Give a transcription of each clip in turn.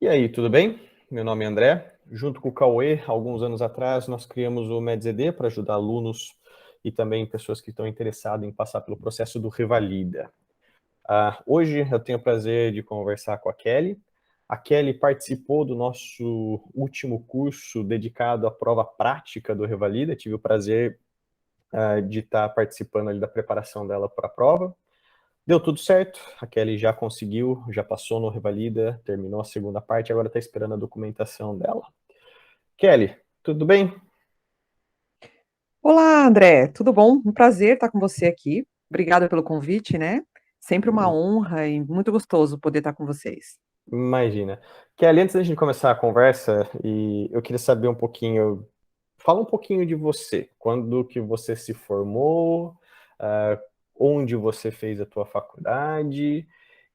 E aí, tudo bem? Meu nome é André. Junto com o Cauê, alguns anos atrás, nós criamos o MedZD para ajudar alunos e também pessoas que estão interessadas em passar pelo processo do Revalida. Hoje eu tenho o prazer de conversar com a Kelly. A Kelly participou do nosso último curso dedicado à prova prática do Revalida. Tive o prazer de estar participando ali da preparação dela para a prova. Deu tudo certo, a Kelly já conseguiu, já passou no Revalida, terminou a segunda parte, agora está esperando a documentação dela. Kelly, tudo bem? Olá, André, tudo bom? Um prazer estar com você aqui. Obrigada pelo convite, né? Sempre uma honra e muito gostoso poder estar com vocês. Imagina. Kelly, antes da gente começar a conversa, eu queria saber um pouquinho, fala um pouquinho de você. Quando que você se formou, uh, onde você fez a tua faculdade,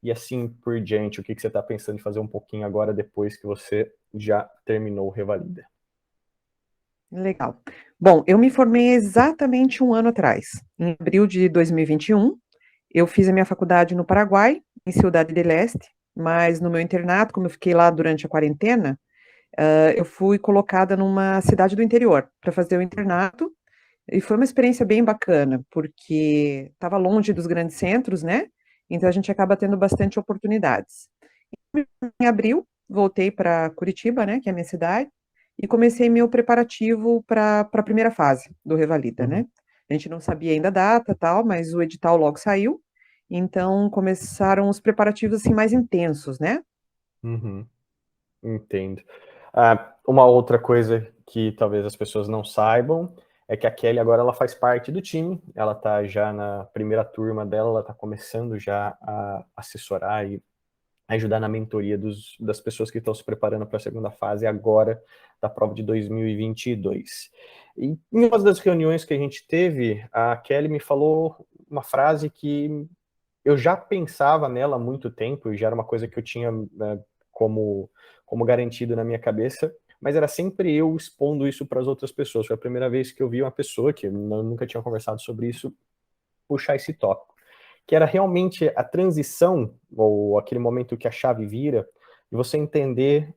e assim por diante, o que você está pensando em fazer um pouquinho agora, depois que você já terminou o Revalida? Legal. Bom, eu me formei exatamente um ano atrás, em abril de 2021. Eu fiz a minha faculdade no Paraguai, em Ciudad del Este, mas no meu internato, como eu fiquei lá durante a quarentena, eu fui colocada numa cidade do interior para fazer o internato. E foi uma experiência bem bacana, porque estava longe dos grandes centros, né? Então a gente acaba tendo bastante oportunidades. Em abril, voltei para Curitiba, né, que é a minha cidade, e comecei meu preparativo para a primeira fase do Revalida, Uhum. né? A gente não sabia ainda a data, tal, mas o edital logo saiu. Então começaram os preparativos assim mais intensos, né? Uhum. Entendo. Uma outra coisa que talvez as pessoas não saibam é que a Kelly agora ela faz parte do time, ela está já na primeira turma dela, ela está começando já a assessorar e ajudar na mentoria das pessoas que estão se preparando para a segunda fase agora da prova de 2022. E em uma das reuniões que a gente teve, a Kelly me falou uma frase que eu já pensava nela há muito tempo, e já era uma coisa que eu tinha como, como garantido na minha cabeça, mas era sempre eu expondo isso para as outras pessoas. Foi a primeira vez que eu vi uma pessoa, que eu nunca tinha conversado sobre isso, puxar esse tópico. Que era realmente a transição, ou aquele momento que a chave vira, e você entender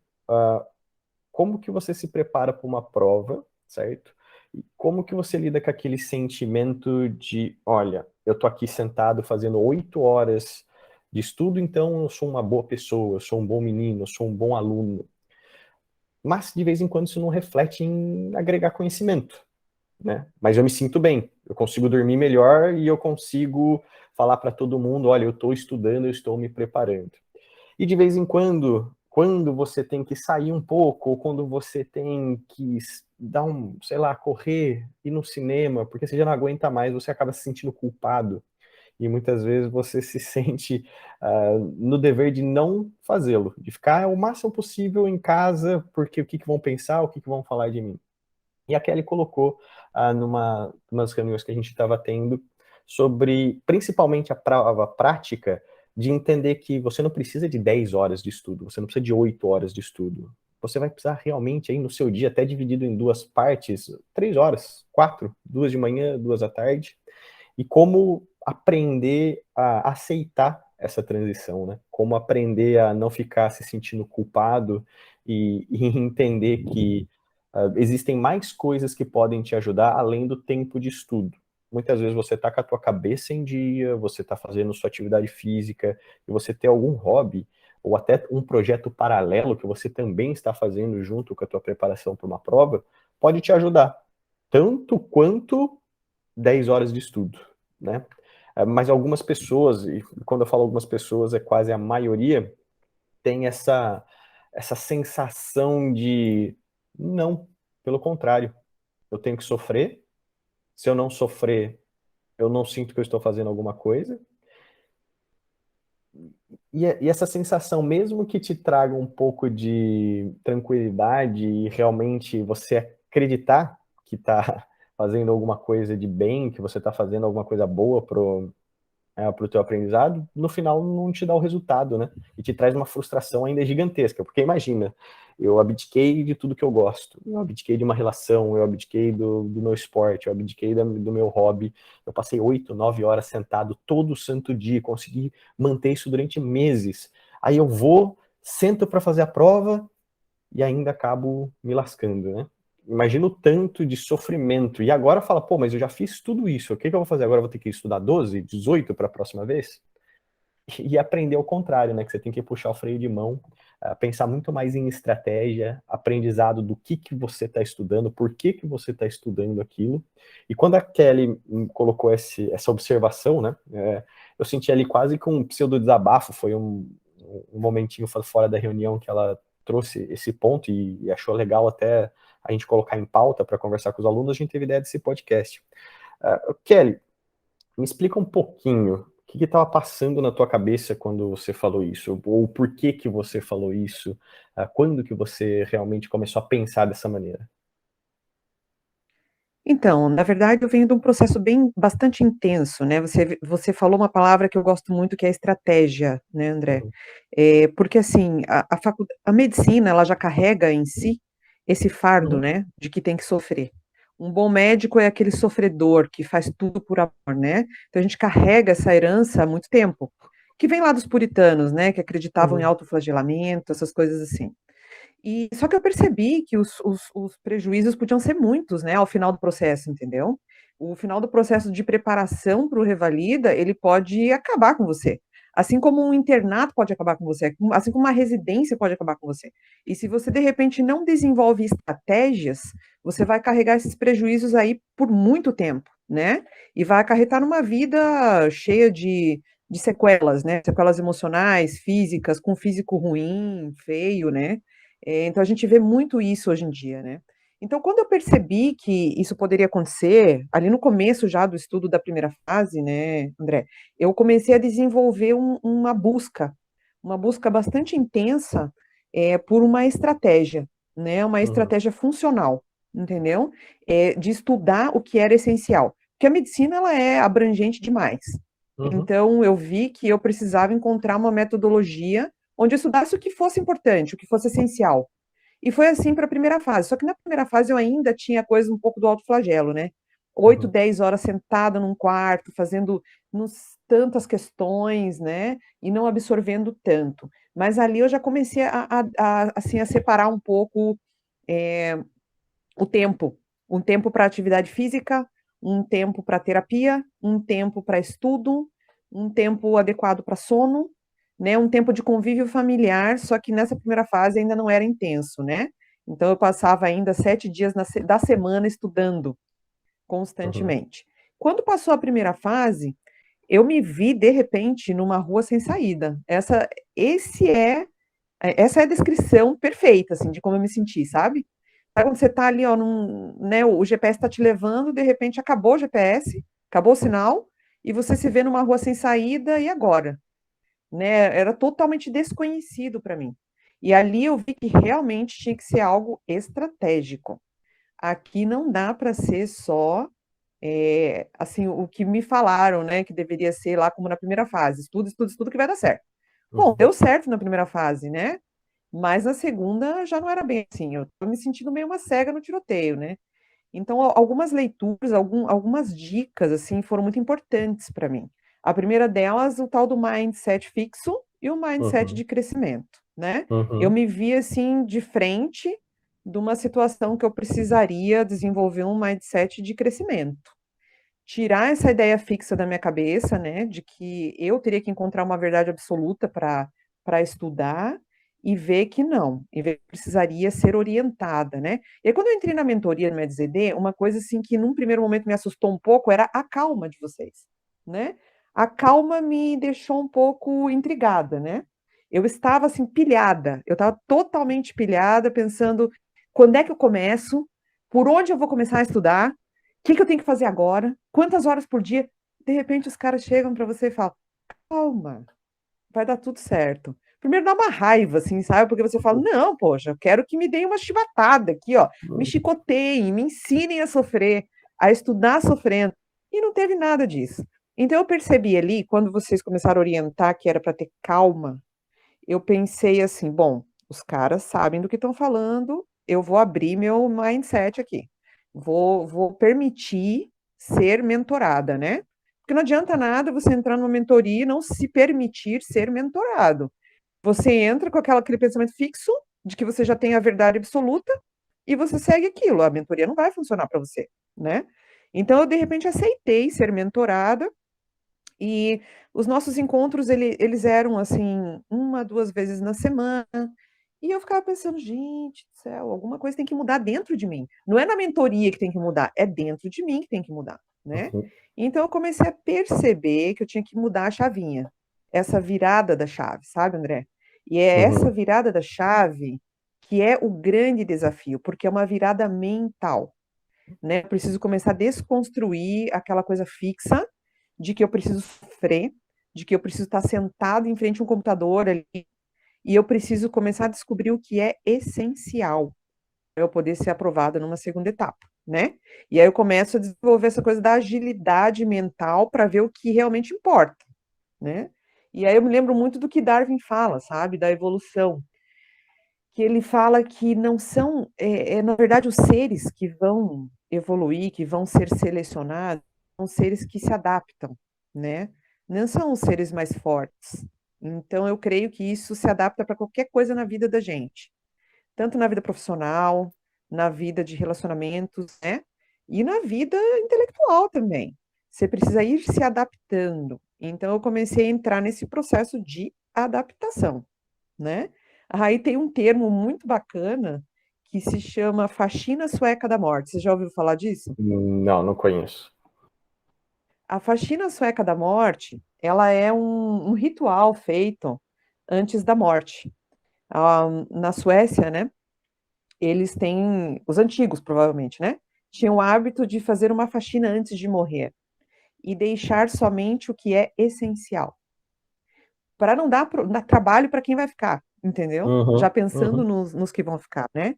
como que você se prepara para uma prova, certo? E como que você lida com aquele sentimento de, olha, eu tô aqui sentado fazendo 8 horas de estudo, então eu sou uma boa pessoa, eu sou um bom menino, eu sou um bom aluno. Mas de vez em quando isso não reflete em agregar conhecimento, né? Mas eu me sinto bem, eu consigo dormir melhor e eu consigo falar para todo mundo, olha, eu estou estudando, eu estou me preparando. E de vez em quando você tem que sair um pouco, ou quando você tem que dar sei lá, correr, ir no cinema, porque você já não aguenta mais, você acaba se sentindo culpado. E muitas vezes você se sente no dever de não fazê-lo, de ficar o máximo possível em casa, porque o que vão pensar, o que vão falar de mim. E a Kelly colocou umas reuniões que a gente estava tendo sobre, principalmente a prova prática, de entender que você não precisa de 10 horas de estudo, você não precisa de 8 horas de estudo. Você vai precisar realmente aí no seu dia, até dividido em duas partes, 3 horas, quatro, 2 de manhã, 2 da tarde, e como aprender a aceitar essa transição, né? Como aprender a não ficar se sentindo culpado e entender que existem mais coisas que podem te ajudar além do tempo de estudo. Muitas vezes você está com a tua cabeça em dia, você está fazendo sua atividade física, e você ter algum hobby, ou até um projeto paralelo que você também está fazendo junto com a tua preparação para uma prova, pode te ajudar, tanto quanto 10 horas de estudo, né? Mas algumas pessoas, e quando eu falo algumas pessoas, é quase a maioria, tem essa sensação de não, pelo contrário, eu tenho que sofrer. Se eu não sofrer, eu não sinto que eu estou fazendo alguma coisa. E essa sensação, mesmo que te traga um pouco de tranquilidade e realmente você acreditar que está fazendo alguma coisa de bem, que você está fazendo alguma coisa boa para o teu aprendizado, no final não te dá o resultado, né? E te traz uma frustração ainda gigantesca, porque imagina, eu abdiquei de tudo que eu gosto, eu abdiquei de uma relação, eu abdiquei do meu esporte, eu abdiquei do meu hobby, eu passei 8, 9 horas sentado todo santo dia, consegui manter isso durante meses. Aí eu vou, sento para fazer a prova e ainda acabo me lascando, né? Imagina o tanto de sofrimento. E agora fala, pô, mas eu já fiz tudo isso, o que eu vou fazer agora? Eu vou ter que estudar 12, 18 para a próxima vez? E aprender ao contrário, né? Que você tem que puxar o freio de mão, pensar muito mais em estratégia, aprendizado do que você está estudando, por que você está estudando aquilo. E quando a Kelly colocou essa observação, né? Eu senti ali quase que um pseudo desabafo, foi um momentinho fora da reunião que ela trouxe esse ponto e achou legal até a gente colocar em pauta para conversar com os alunos, a gente teve ideia desse podcast. Kelly, me explica um pouquinho o que estava passando na tua cabeça quando você falou isso, ou por que você falou isso, quando que você realmente começou a pensar dessa maneira? Então, na verdade, eu venho de um processo bastante intenso, né? Você falou uma palavra que eu gosto muito, que é estratégia, né, André? Uhum, Porque assim, a medicina, ela já carrega em si esse fardo, uhum, né, de que tem que sofrer. Um bom médico é aquele sofredor que faz tudo por amor, né? Então a gente carrega essa herança há muito tempo, que vem lá dos puritanos, né, que acreditavam em uhum, autoflagelamento, essas coisas assim. E só que eu percebi que os prejuízos podiam ser muitos, né, ao final do processo, entendeu? O final do processo de preparação para o Revalida, ele pode acabar com você. Assim como um internato pode acabar com você, assim como uma residência pode acabar com você. E se você, de repente, não desenvolve estratégias, você vai carregar esses prejuízos aí por muito tempo, né? E vai acarretar numa vida cheia de sequelas, né? Sequelas emocionais, físicas, com físico ruim, feio, né? Então a gente vê muito isso hoje em dia, né. Então quando eu percebi que isso poderia acontecer, ali no começo já do estudo da primeira fase, né, André, eu comecei a desenvolver uma busca bastante intensa, por uma estratégia, né, uma uhum, estratégia funcional, entendeu? De estudar o que era essencial, porque a medicina ela é abrangente demais. uhum, Então eu vi que eu precisava encontrar uma metodologia onde eu estudasse o que fosse importante, o que fosse essencial. E foi assim para a primeira fase. Só que na primeira fase eu ainda tinha coisa um pouco do autoflagelo, né? 8, uhum, 10 horas sentada num quarto, fazendo tantas questões, né? E não absorvendo tanto. Mas ali eu já comecei assim, a separar um pouco é, o tempo. Um tempo para atividade física, um tempo para terapia, um tempo para estudo, um tempo adequado para sono, né? Um tempo de convívio familiar, só que nessa primeira fase ainda não era intenso, né? Então eu passava ainda 7 dias da semana estudando uhum, constantemente. Quando passou a primeira fase, eu me vi de repente numa rua sem saída. Esse é essa é a descrição perfeita, assim, de como eu me senti, sabe? Sabe quando você tá ali, ó, né, o GPS tá te levando, de repente acabou o GPS, acabou o sinal, e você se vê numa rua sem saída, e agora? Né? Era totalmente desconhecido para mim. E ali eu vi que realmente tinha que ser algo estratégico. Aqui não dá para ser só assim, o que me falaram, né, que deveria ser lá como na primeira fase, estudo, estudo, estudo que vai dar certo. Bom, uhum, deu certo na primeira fase, né? Mas na segunda já não era bem assim, eu estava me sentindo meio uma cega no tiroteio, né. Então algumas leituras, algumas dicas, assim, foram muito importantes para mim. A primeira delas, o tal do mindset fixo e o mindset uhum, de crescimento, né. Eu uhum, me vi, assim, de frente de uma situação que eu precisaria desenvolver um mindset de crescimento. Tirar essa ideia fixa da minha cabeça, né, de que eu teria que encontrar uma verdade absoluta para estudar, e ver que não, e ver que precisaria ser orientada, né. E aí quando eu entrei na mentoria no EdzED, uma coisa, assim, que num primeiro momento me assustou um pouco era a calma de vocês, né. A calma me deixou um pouco intrigada, né. Eu estava, assim, pilhada, eu estava totalmente pilhada, pensando: "Quando é que eu começo? Por onde eu vou começar a estudar? Que eu tenho que fazer agora? Quantas horas por dia?" De repente os caras chegam para você e falam: "Calma, vai dar tudo certo". Primeiro dá uma raiva, assim, sabe, porque você fala: "Não, poxa, eu quero que me deem uma chibatada aqui, ó, me uhum, chicoteiem, me ensinem a sofrer, a estudar sofrendo". E não teve nada disso. Então eu percebi ali, quando vocês começaram a orientar que era para ter calma, eu pensei assim: "Bom, os caras sabem do que estão falando, eu vou abrir meu mindset aqui. Vou permitir ser mentorada, né". Porque não adianta nada você entrar numa mentoria e não se permitir ser mentorado. Você entra com aquele pensamento fixo de que você já tem a verdade absoluta e você segue aquilo. A mentoria não vai funcionar para você, né? Então, eu, de repente, aceitei ser mentorada e os nossos encontros, eles eram, assim, 1, 2 vezes na semana. E eu ficava pensando, gente do céu, alguma coisa tem que mudar dentro de mim. Não é na mentoria que tem que mudar, é dentro de mim que tem que mudar, né? Uhum. Então eu comecei a perceber que eu tinha que mudar a chavinha, essa virada da chave, sabe, André? E é essa Uhum. virada da chave que é o grande desafio, porque é uma virada mental, né? Eu preciso começar a desconstruir aquela coisa fixa de que eu preciso sofrer, de que eu preciso estar sentado em frente a um computador ali e eu preciso começar a descobrir o que é essencial para eu poder ser aprovada numa segunda etapa, né? E aí eu começo a desenvolver essa coisa da agilidade mental para ver o que realmente importa, né? E aí eu me lembro muito do que Darwin fala, sabe, da evolução, que ele fala que não são, na verdade, os seres que vão evoluir, que vão ser selecionados, são seres que se adaptam, né? Não são os seres mais fortes. Então, eu creio que isso se adapta para qualquer coisa na vida da gente, tanto na vida profissional, na vida de relacionamentos, né? E na vida intelectual também. Você precisa ir se adaptando. Então, eu comecei a entrar nesse processo de adaptação, né? Aí tem um termo muito bacana que se chama faxina sueca da morte. Você já ouviu falar disso? Não, não conheço. A faxina sueca da morte, ela é um ritual feito antes da morte. Na Suécia, né? Eles têm, os antigos provavelmente, né? Tinham o hábito de fazer uma faxina antes de morrer e deixar somente o que é essencial, para não dar trabalho para quem vai ficar, entendeu? Já Uhum. pensando Uhum. nos que vão ficar, né?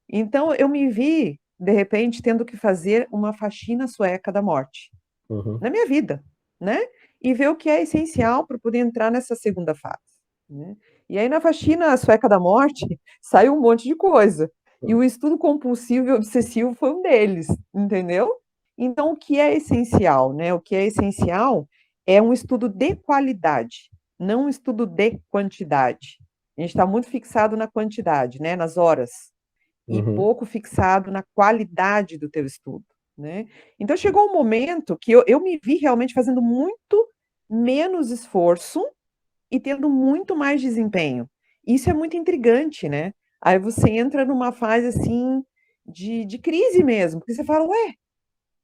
Então eu me vi, de repente, tendo que fazer uma faxina sueca da morte Uhum. na minha vida, né? E ver o que é essencial para poder entrar nessa segunda fase, né? E aí na faxina sueca da morte saiu um monte de coisa. E o estudo compulsivo e obsessivo foi um deles, entendeu? Então o que é essencial, né? O que é essencial é um estudo de qualidade, não um estudo de quantidade. A gente está muito fixado na quantidade, né? Nas horas e Uhum. pouco fixado na qualidade do teu estudo, né? Então chegou um momento que eu me vi realmente fazendo muito menos esforço e tendo muito mais desempenho. Isso é muito intrigante, né? Aí você entra numa fase assim de crise mesmo, porque você fala, ué,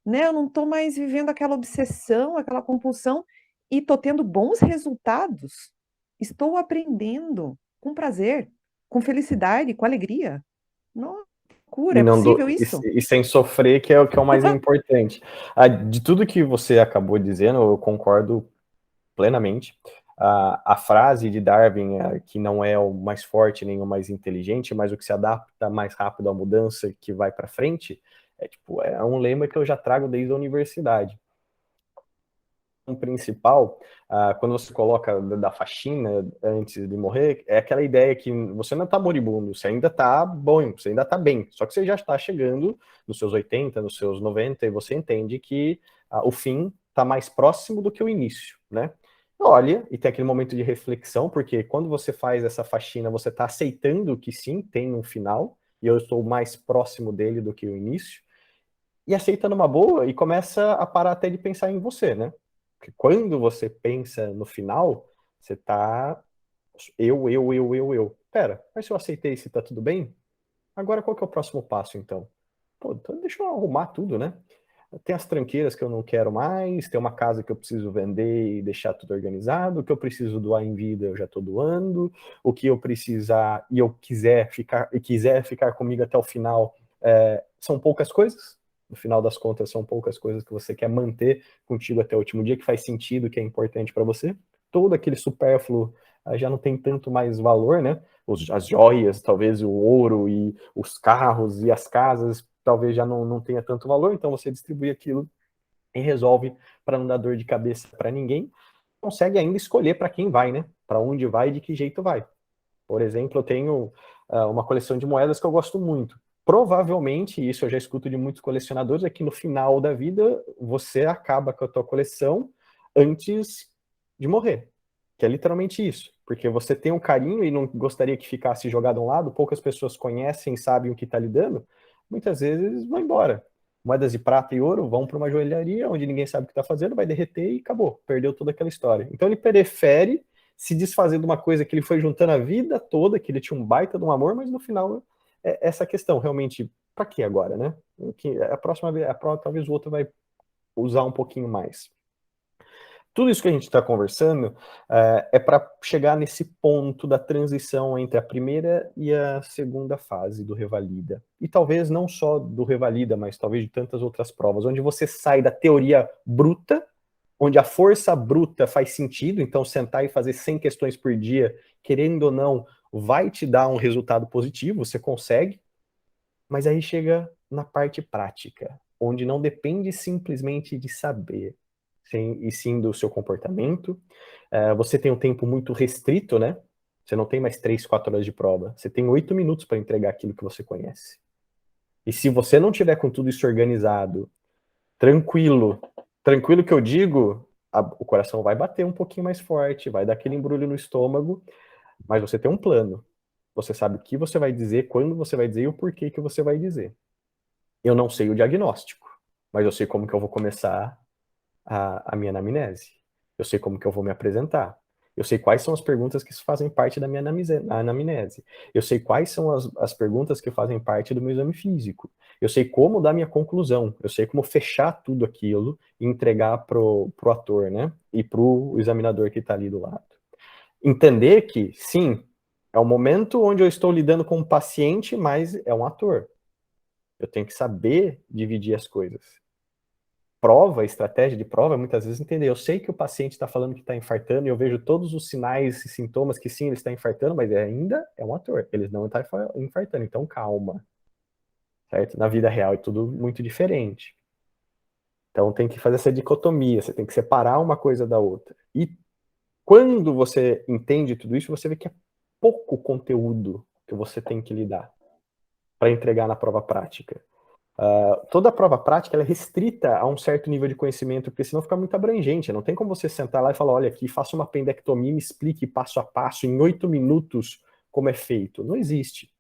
né? Eu não estou mais vivendo aquela obsessão, aquela compulsão e estou tendo bons resultados. Estou aprendendo com prazer, com felicidade, com alegria. Nossa, que loucura, E, é não do, possível isso? e sem sofrer, que é o mais importante. De tudo que você acabou dizendo, eu concordo plenamente. A frase de Darwin, que não é o mais forte nem o mais inteligente, mas o que se adapta mais rápido à mudança, que vai para frente, é um lema que eu já trago desde a universidade. Principal, quando você coloca da faxina antes de morrer, é aquela ideia que você não está moribundo, você ainda está bom, você ainda está bem, só que você já está chegando nos seus 80, nos seus 90, e você entende que o fim está mais próximo do que o início, né? Olha, e tem aquele momento de reflexão, porque quando você faz essa faxina, você está aceitando que sim, tem um final, e eu estou mais próximo dele do que o início, e aceita numa boa e começa a parar até de pensar em você, né? Porque quando você pensa no final, você tá eu. Pera, mas se eu aceitei, se tá tudo bem, agora qual que é o próximo passo, então? Pô, então deixa eu arrumar tudo, né? Tem as tranqueiras que eu não quero mais, tem uma casa que eu preciso vender e deixar tudo organizado, o que eu preciso doar em vida eu já estou doando, o que eu precisar e eu quiser ficar comigo até o final, são poucas coisas. No final das contas, são poucas coisas que você quer manter contigo até o último dia, que faz sentido, que é importante para você. Todo aquele supérfluo já não tem tanto mais valor, né? As joias, talvez o ouro e os carros e as casas, talvez já não tenha tanto valor, então você distribui aquilo e resolve para não dar dor de cabeça para ninguém. Consegue ainda escolher para quem vai, né? Para onde vai e de que jeito vai. Por exemplo, eu tenho uma coleção de moedas que eu gosto muito. Provavelmente, isso eu já escuto de muitos colecionadores, é que no final da vida você acaba com a tua coleção antes de morrer. Que é literalmente isso. Porque você tem um carinho e não gostaria que ficasse jogado a um lado, poucas pessoas conhecem, sabem o que está lhe dando, muitas vezes vão embora. Moedas de prata e ouro vão para uma joalharia onde ninguém sabe o que está fazendo, vai derreter e acabou. Perdeu toda aquela história. Então ele prefere se desfazer de uma coisa que ele foi juntando a vida toda, que ele tinha um baita de um amor, mas no final é essa questão, realmente, para que agora, né? A próxima vez, talvez o outro vai usar um pouquinho mais. Tudo isso que a gente está conversando é para chegar nesse ponto da transição entre a primeira e a segunda fase do Revalida. E talvez não só do Revalida, mas talvez de tantas outras provas, onde você sai da teoria bruta, onde a força bruta faz sentido, então sentar e fazer 100 questões por dia, querendo ou não, vai te dar um resultado positivo, você consegue, mas aí chega na parte prática, onde não depende simplesmente de saber, e sim do seu comportamento. Você tem um tempo muito restrito, né? Você não tem mais 3, 4 horas de prova. Você tem 8 minutos para entregar aquilo que você conhece. E se você não tiver com tudo isso organizado, tranquilo que eu digo, o coração vai bater um pouquinho mais forte, vai dar aquele embrulho no estômago, mas você tem um plano. Você sabe o que você vai dizer, quando você vai dizer e o porquê que você vai dizer. Eu não sei o diagnóstico, mas eu sei como que eu vou começar a minha anamnese. Eu sei como que eu vou me apresentar. Eu sei quais são as perguntas que fazem parte da minha anamnese. Eu sei quais são as perguntas que fazem parte do meu exame físico. Eu sei como dar minha conclusão. Eu sei como fechar tudo aquilo e entregar pro ator, né? E pro examinador que está ali do lado. Entender que, sim, é o momento onde eu estou lidando com um paciente, mas é um ator. Eu tenho que saber dividir as coisas. Estratégia de prova, muitas vezes entender. Eu sei que o paciente está falando que está infartando e eu vejo todos os sinais e sintomas que sim, ele está infartando, mas ainda é um ator. Eles não estão infartando, então calma. Certo? Na vida real é tudo muito diferente. Então tem que fazer essa dicotomia, você tem que separar uma coisa da outra. E quando você entende tudo isso, você vê que é pouco conteúdo que você tem que lidar para entregar na prova prática. Toda a prova prática ela é restrita a um certo nível de conhecimento, porque senão fica muito abrangente. Não tem como você sentar lá e falar, olha aqui, faça uma apendectomia, me explique passo a passo, em 8 minutos, como é feito. Não existe.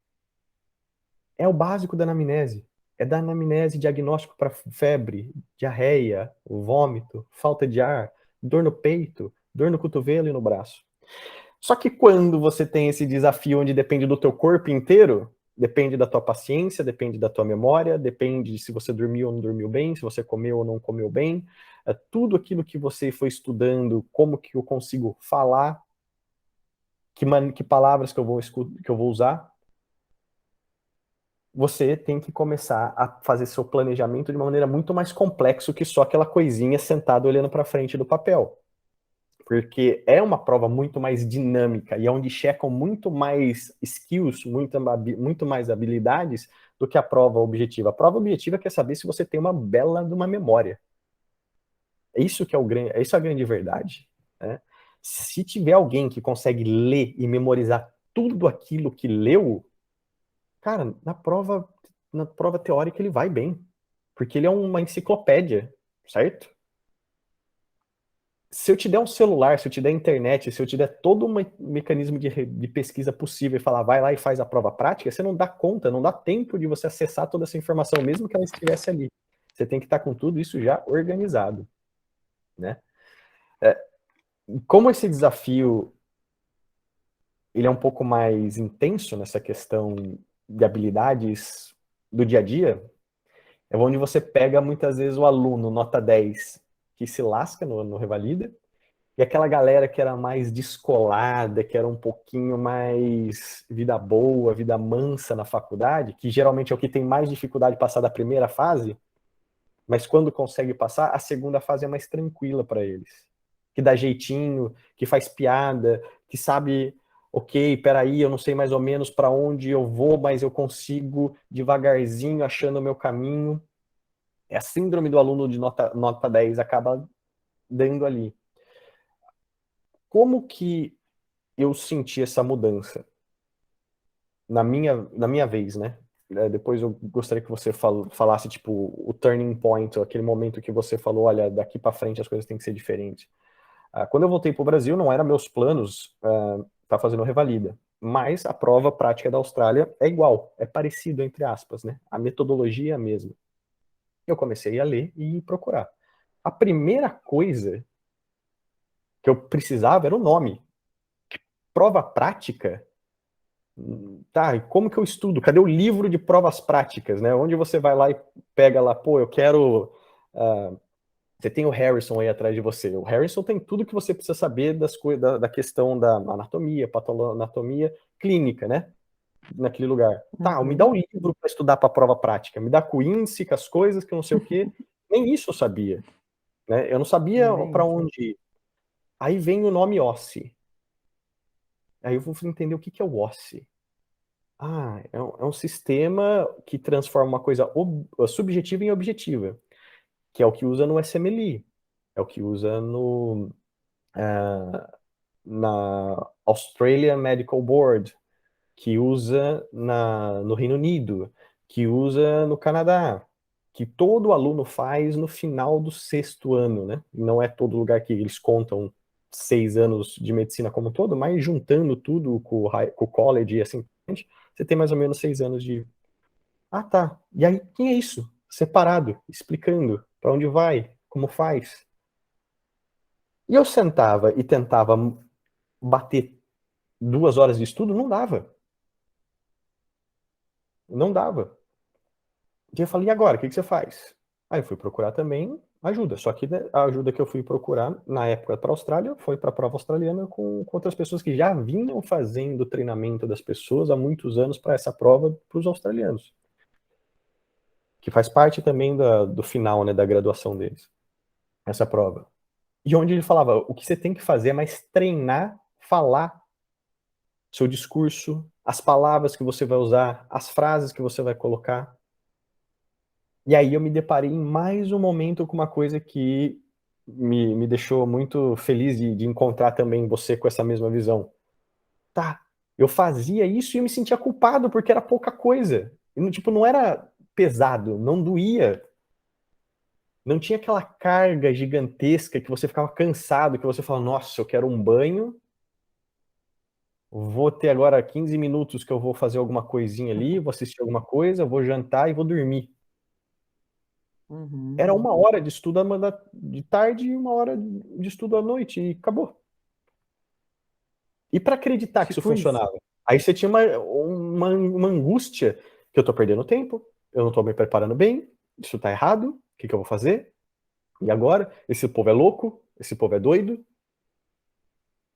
É o básico da anamnese. É da anamnese diagnóstico para febre, diarreia, vômito, falta de ar, dor no peito, dor no cotovelo e no braço. Só que quando você tem esse desafio onde depende do teu corpo inteiro, depende da tua paciência, depende da tua memória, depende de se você dormiu ou não dormiu bem, se você comeu ou não comeu bem, tudo aquilo que você foi estudando, como que eu consigo falar, que palavras que eu vou usar, você tem que começar a fazer seu planejamento de uma maneira muito mais complexa que só aquela coisinha sentada olhando para frente do papel. Porque é uma prova muito mais dinâmica e é onde checam muito mais skills, muito mais habilidades do que a prova objetiva. A prova objetiva quer saber se você tem uma bela de uma memória. É isso que é isso é a grande verdade. Né? Se tiver alguém que consegue ler e memorizar tudo aquilo que leu, cara, na prova teórica ele vai bem, porque ele é uma enciclopédia, certo? Se eu te der um celular, se eu te der internet, se eu te der todo um mecanismo de pesquisa possível e falar, vai lá e faz a prova prática, você não dá conta, não dá tempo de você acessar toda essa informação, mesmo que ela estivesse ali. Você tem que estar com tudo isso já organizado, né? Como esse desafio ele é um pouco mais intenso nessa questão de habilidades do dia a dia, é onde você pega muitas vezes o aluno nota 10 que se lasca no Revalida, e aquela galera que era mais descolada, que era um pouquinho mais vida boa, vida mansa na faculdade, que geralmente é o que tem mais dificuldade de passar da primeira fase, mas quando consegue passar, a segunda fase é mais tranquila para eles. Que dá jeitinho, que faz piada, que sabe, ok, peraí, eu não sei mais ou menos para onde eu vou, mas eu consigo devagarzinho achando o meu caminho. É a síndrome do aluno de nota 10 acaba dando ali. Como que eu senti essa mudança? Na minha vez, né? Depois eu gostaria que você falasse, tipo, o turning point, aquele momento que você falou, olha, daqui para frente as coisas têm que ser diferentes. Quando eu voltei para o Brasil, não era meus planos estar fazendo revalida, mas a prova prática da Austrália é igual, é parecido, entre aspas, né? A metodologia é a mesma. Eu comecei a ler e procurar. A primeira coisa que eu precisava era o nome. Prova prática? Tá, e como que eu estudo? Cadê o livro de provas práticas, né? Onde você vai lá e pega lá, pô, eu quero... você tem o Harrison aí atrás de você. O Harrison tem tudo que você precisa saber da questão da anatomia, patologia clínica, né? Naquele lugar. Tá, me dá um livro para estudar para a prova prática. Me dá com o índice, com as coisas, que eu não sei o quê. Nem isso eu sabia, né? Eu não sabia para onde ir. Aí vem o nome OSCE. Aí eu vou entender o que é o OSCE. É um sistema que transforma uma coisa subjetiva em objetiva, que é o que usa no SMLE, é o que usa na Australian Medical Board, que usa no Reino Unido, que usa no Canadá, que todo aluno faz no final do 6º ano, né? Não é todo lugar que eles contam 6 anos de medicina como um todo, mas juntando tudo com o college e assim, você tem mais ou menos 6 anos de... Tá. E aí, quem é isso? Separado, explicando para onde vai, como faz. E eu sentava e tentava bater 2 horas de estudo, não dava. Não dava. E eu falei, e agora, o que você faz? Aí eu fui procurar também ajuda, só que a ajuda que eu fui procurar na época para a Austrália foi para a prova australiana com outras pessoas que já vinham fazendo treinamento das pessoas há muitos anos para essa prova para os australianos. Que faz parte também do final, né, da graduação deles, essa prova. E onde ele falava, o que você tem que fazer é mais treinar, falar seu discurso, as palavras que você vai usar, as frases que você vai colocar. E aí eu me deparei em mais um momento com uma coisa que me deixou muito feliz de encontrar também você com essa mesma visão. Tá, eu fazia isso e eu me sentia culpado porque era pouca coisa. E, tipo, não era pesado, não doía. Não tinha aquela carga gigantesca que você ficava cansado, que você fala, nossa, eu quero um banho, vou ter agora 15 minutos que eu vou fazer alguma coisinha ali, vou assistir alguma coisa, vou jantar e vou dormir. Era 1 hora de estudo de tarde e 1 hora de estudo à noite e acabou. E para acreditar que isso funcionava? Aí você tinha uma angústia que eu tô perdendo tempo, eu não tô me preparando bem, isso tá errado, o que eu vou fazer? E agora? Esse povo é louco? Esse povo é doido?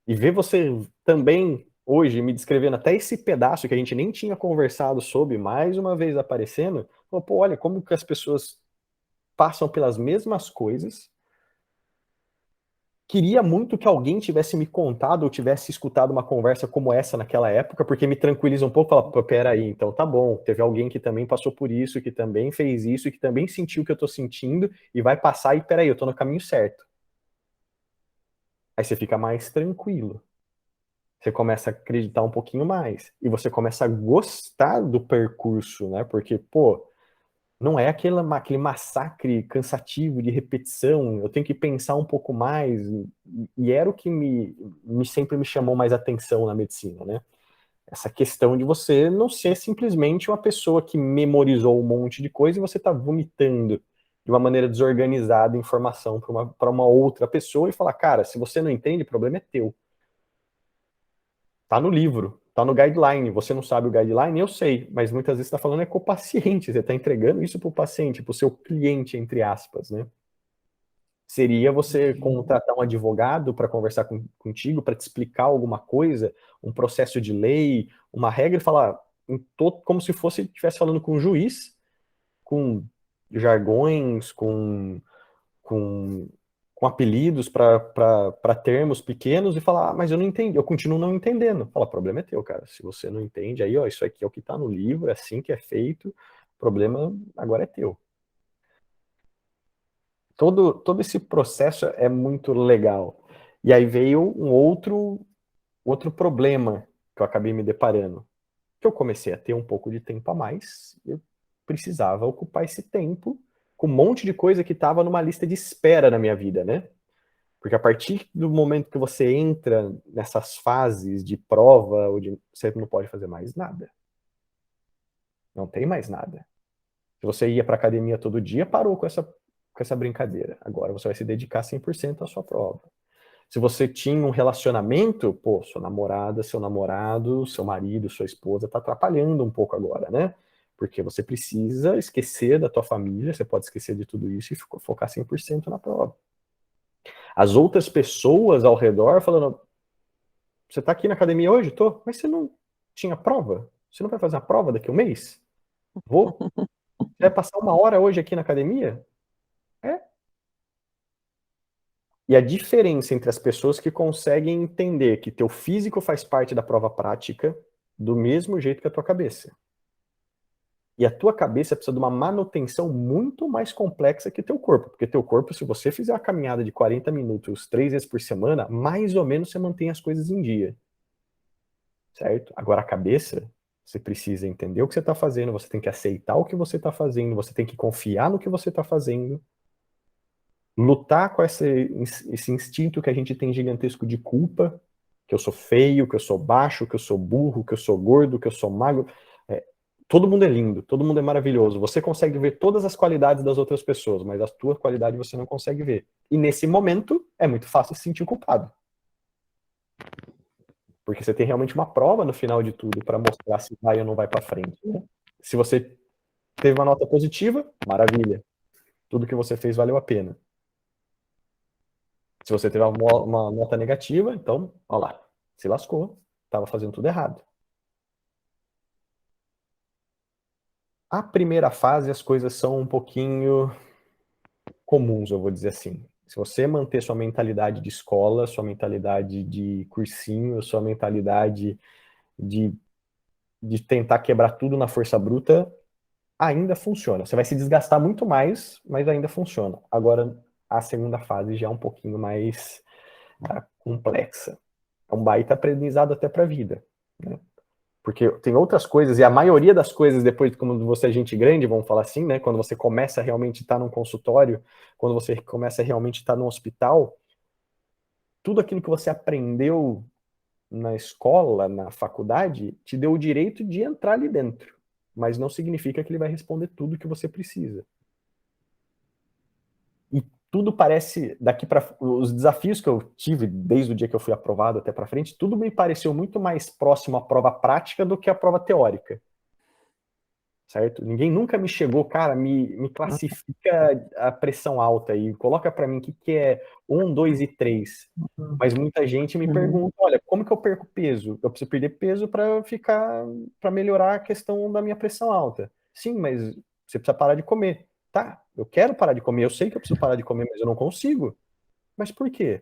E ver você também hoje me descrevendo até esse pedaço que a gente nem tinha conversado sobre, mais uma vez aparecendo, pô, olha como que as pessoas passam pelas mesmas coisas. Queria muito que alguém tivesse me contado ou tivesse escutado uma conversa como essa naquela época, porque me tranquiliza um pouco, fala, peraí, então tá bom, teve alguém que também passou por isso, que também fez isso, que também sentiu o que eu tô sentindo, e vai passar, e peraí, eu tô no caminho certo. Aí você fica mais tranquilo. Você começa a acreditar um pouquinho mais. E você começa a gostar do percurso, né? Porque, pô, não é aquele massacre cansativo de repetição. Eu tenho que pensar um pouco mais. E era o que sempre me chamou mais atenção na medicina, né? Essa questão de você não ser simplesmente uma pessoa que memorizou um monte de coisa e você está vomitando de uma maneira desorganizada informação para uma outra pessoa e falar, cara, se você não entende, o problema é teu. Tá no livro, tá no guideline. Você não sabe o guideline? Eu sei, mas muitas vezes você está falando é com o paciente, você está entregando isso para o paciente, para o seu cliente, entre aspas, né? Seria você contratar um advogado para conversar contigo, para te explicar alguma coisa, um processo de lei, uma regra, e falar como se fosse estivesse falando com um juiz, com jargões, com, com apelidos para termos pequenos e falar, mas eu não entendi, eu continuo não entendendo. Fala, o problema é teu, cara. Se você não entende, aí, ó, isso aqui é o que está no livro, é assim que é feito, o problema agora é teu. Todo esse processo é muito legal. E aí veio um outro problema que eu acabei me deparando. Que eu comecei a ter um pouco de tempo a mais, eu precisava ocupar esse tempo com um monte de coisa que estava numa lista de espera na minha vida, né? Porque a partir do momento que você entra nessas fases de prova, você não pode fazer mais nada. Não tem mais nada. Se você ia para academia todo dia, parou com essa brincadeira. Agora você vai se dedicar 100% à sua prova. Se você tinha um relacionamento, pô, sua namorada, seu namorado, seu marido, sua esposa tá atrapalhando um pouco agora, né? Porque você precisa esquecer da tua família, você pode esquecer de tudo isso e focar 100% na prova. As outras pessoas ao redor falando, você tá aqui na academia hoje? Tô. Mas você não tinha prova? Você não vai fazer a prova daqui a um mês? Vou. Você vai passar 1 hora hoje aqui na academia? É. E a diferença entre as pessoas que conseguem entender que teu físico faz parte da prova prática do mesmo jeito que a tua cabeça. E a tua cabeça precisa de uma manutenção muito mais complexa que teu corpo. Porque teu corpo, se você fizer uma caminhada de 40 minutos 3 vezes por semana, mais ou menos você mantém as coisas em dia. Certo? Agora a cabeça, você precisa entender o que você está fazendo, você tem que aceitar o que você está fazendo, você tem que confiar no que você está fazendo, lutar com esse instinto que a gente tem gigantesco de culpa, que eu sou feio, que eu sou baixo, que eu sou burro, que eu sou gordo, que eu sou magro. Todo mundo é lindo, todo mundo é maravilhoso. Você consegue ver todas as qualidades das outras pessoas, mas a tua qualidade você não consegue ver. E nesse momento, é muito fácil se sentir culpado. Porque você tem realmente uma prova no final de tudo para mostrar se vai ou não vai para frente. Né? Se você teve uma nota positiva, maravilha. Tudo que você fez valeu a pena. Se você teve uma nota negativa, então, olha lá, se lascou, estava fazendo tudo errado. A primeira fase, as coisas são um pouquinho comuns, eu vou dizer assim. Se você manter sua mentalidade de escola, sua mentalidade de cursinho, sua mentalidade de tentar quebrar tudo na força bruta, ainda funciona. Você vai se desgastar muito mais, mas ainda funciona. Agora, a segunda fase já é um pouquinho mais complexa. É um baita aprendizado até para a vida. Né? Porque tem outras coisas, e a maioria das coisas, depois, quando você é gente grande, vamos falar assim, né? Quando você começa a realmente estar num consultório, quando você começa a realmente estar num hospital, tudo aquilo que você aprendeu na escola, na faculdade, te deu o direito de entrar ali dentro. Mas não significa que ele vai responder tudo que você precisa. E tudo parece, daqui para os desafios que eu tive desde o dia que eu fui aprovado até para frente, tudo me pareceu muito mais próximo à prova prática do que à prova teórica. Certo? Ninguém nunca me chegou, cara, me classifica a pressão alta e coloca para mim o que é 1, 2 e 3. Mas muita gente me pergunta, olha, como que eu perco peso? Eu preciso perder peso para melhorar a questão da minha pressão alta. Sim, mas você precisa parar de comer. Tá, eu quero parar de comer, eu sei que eu preciso parar de comer, mas eu não consigo. Mas por quê?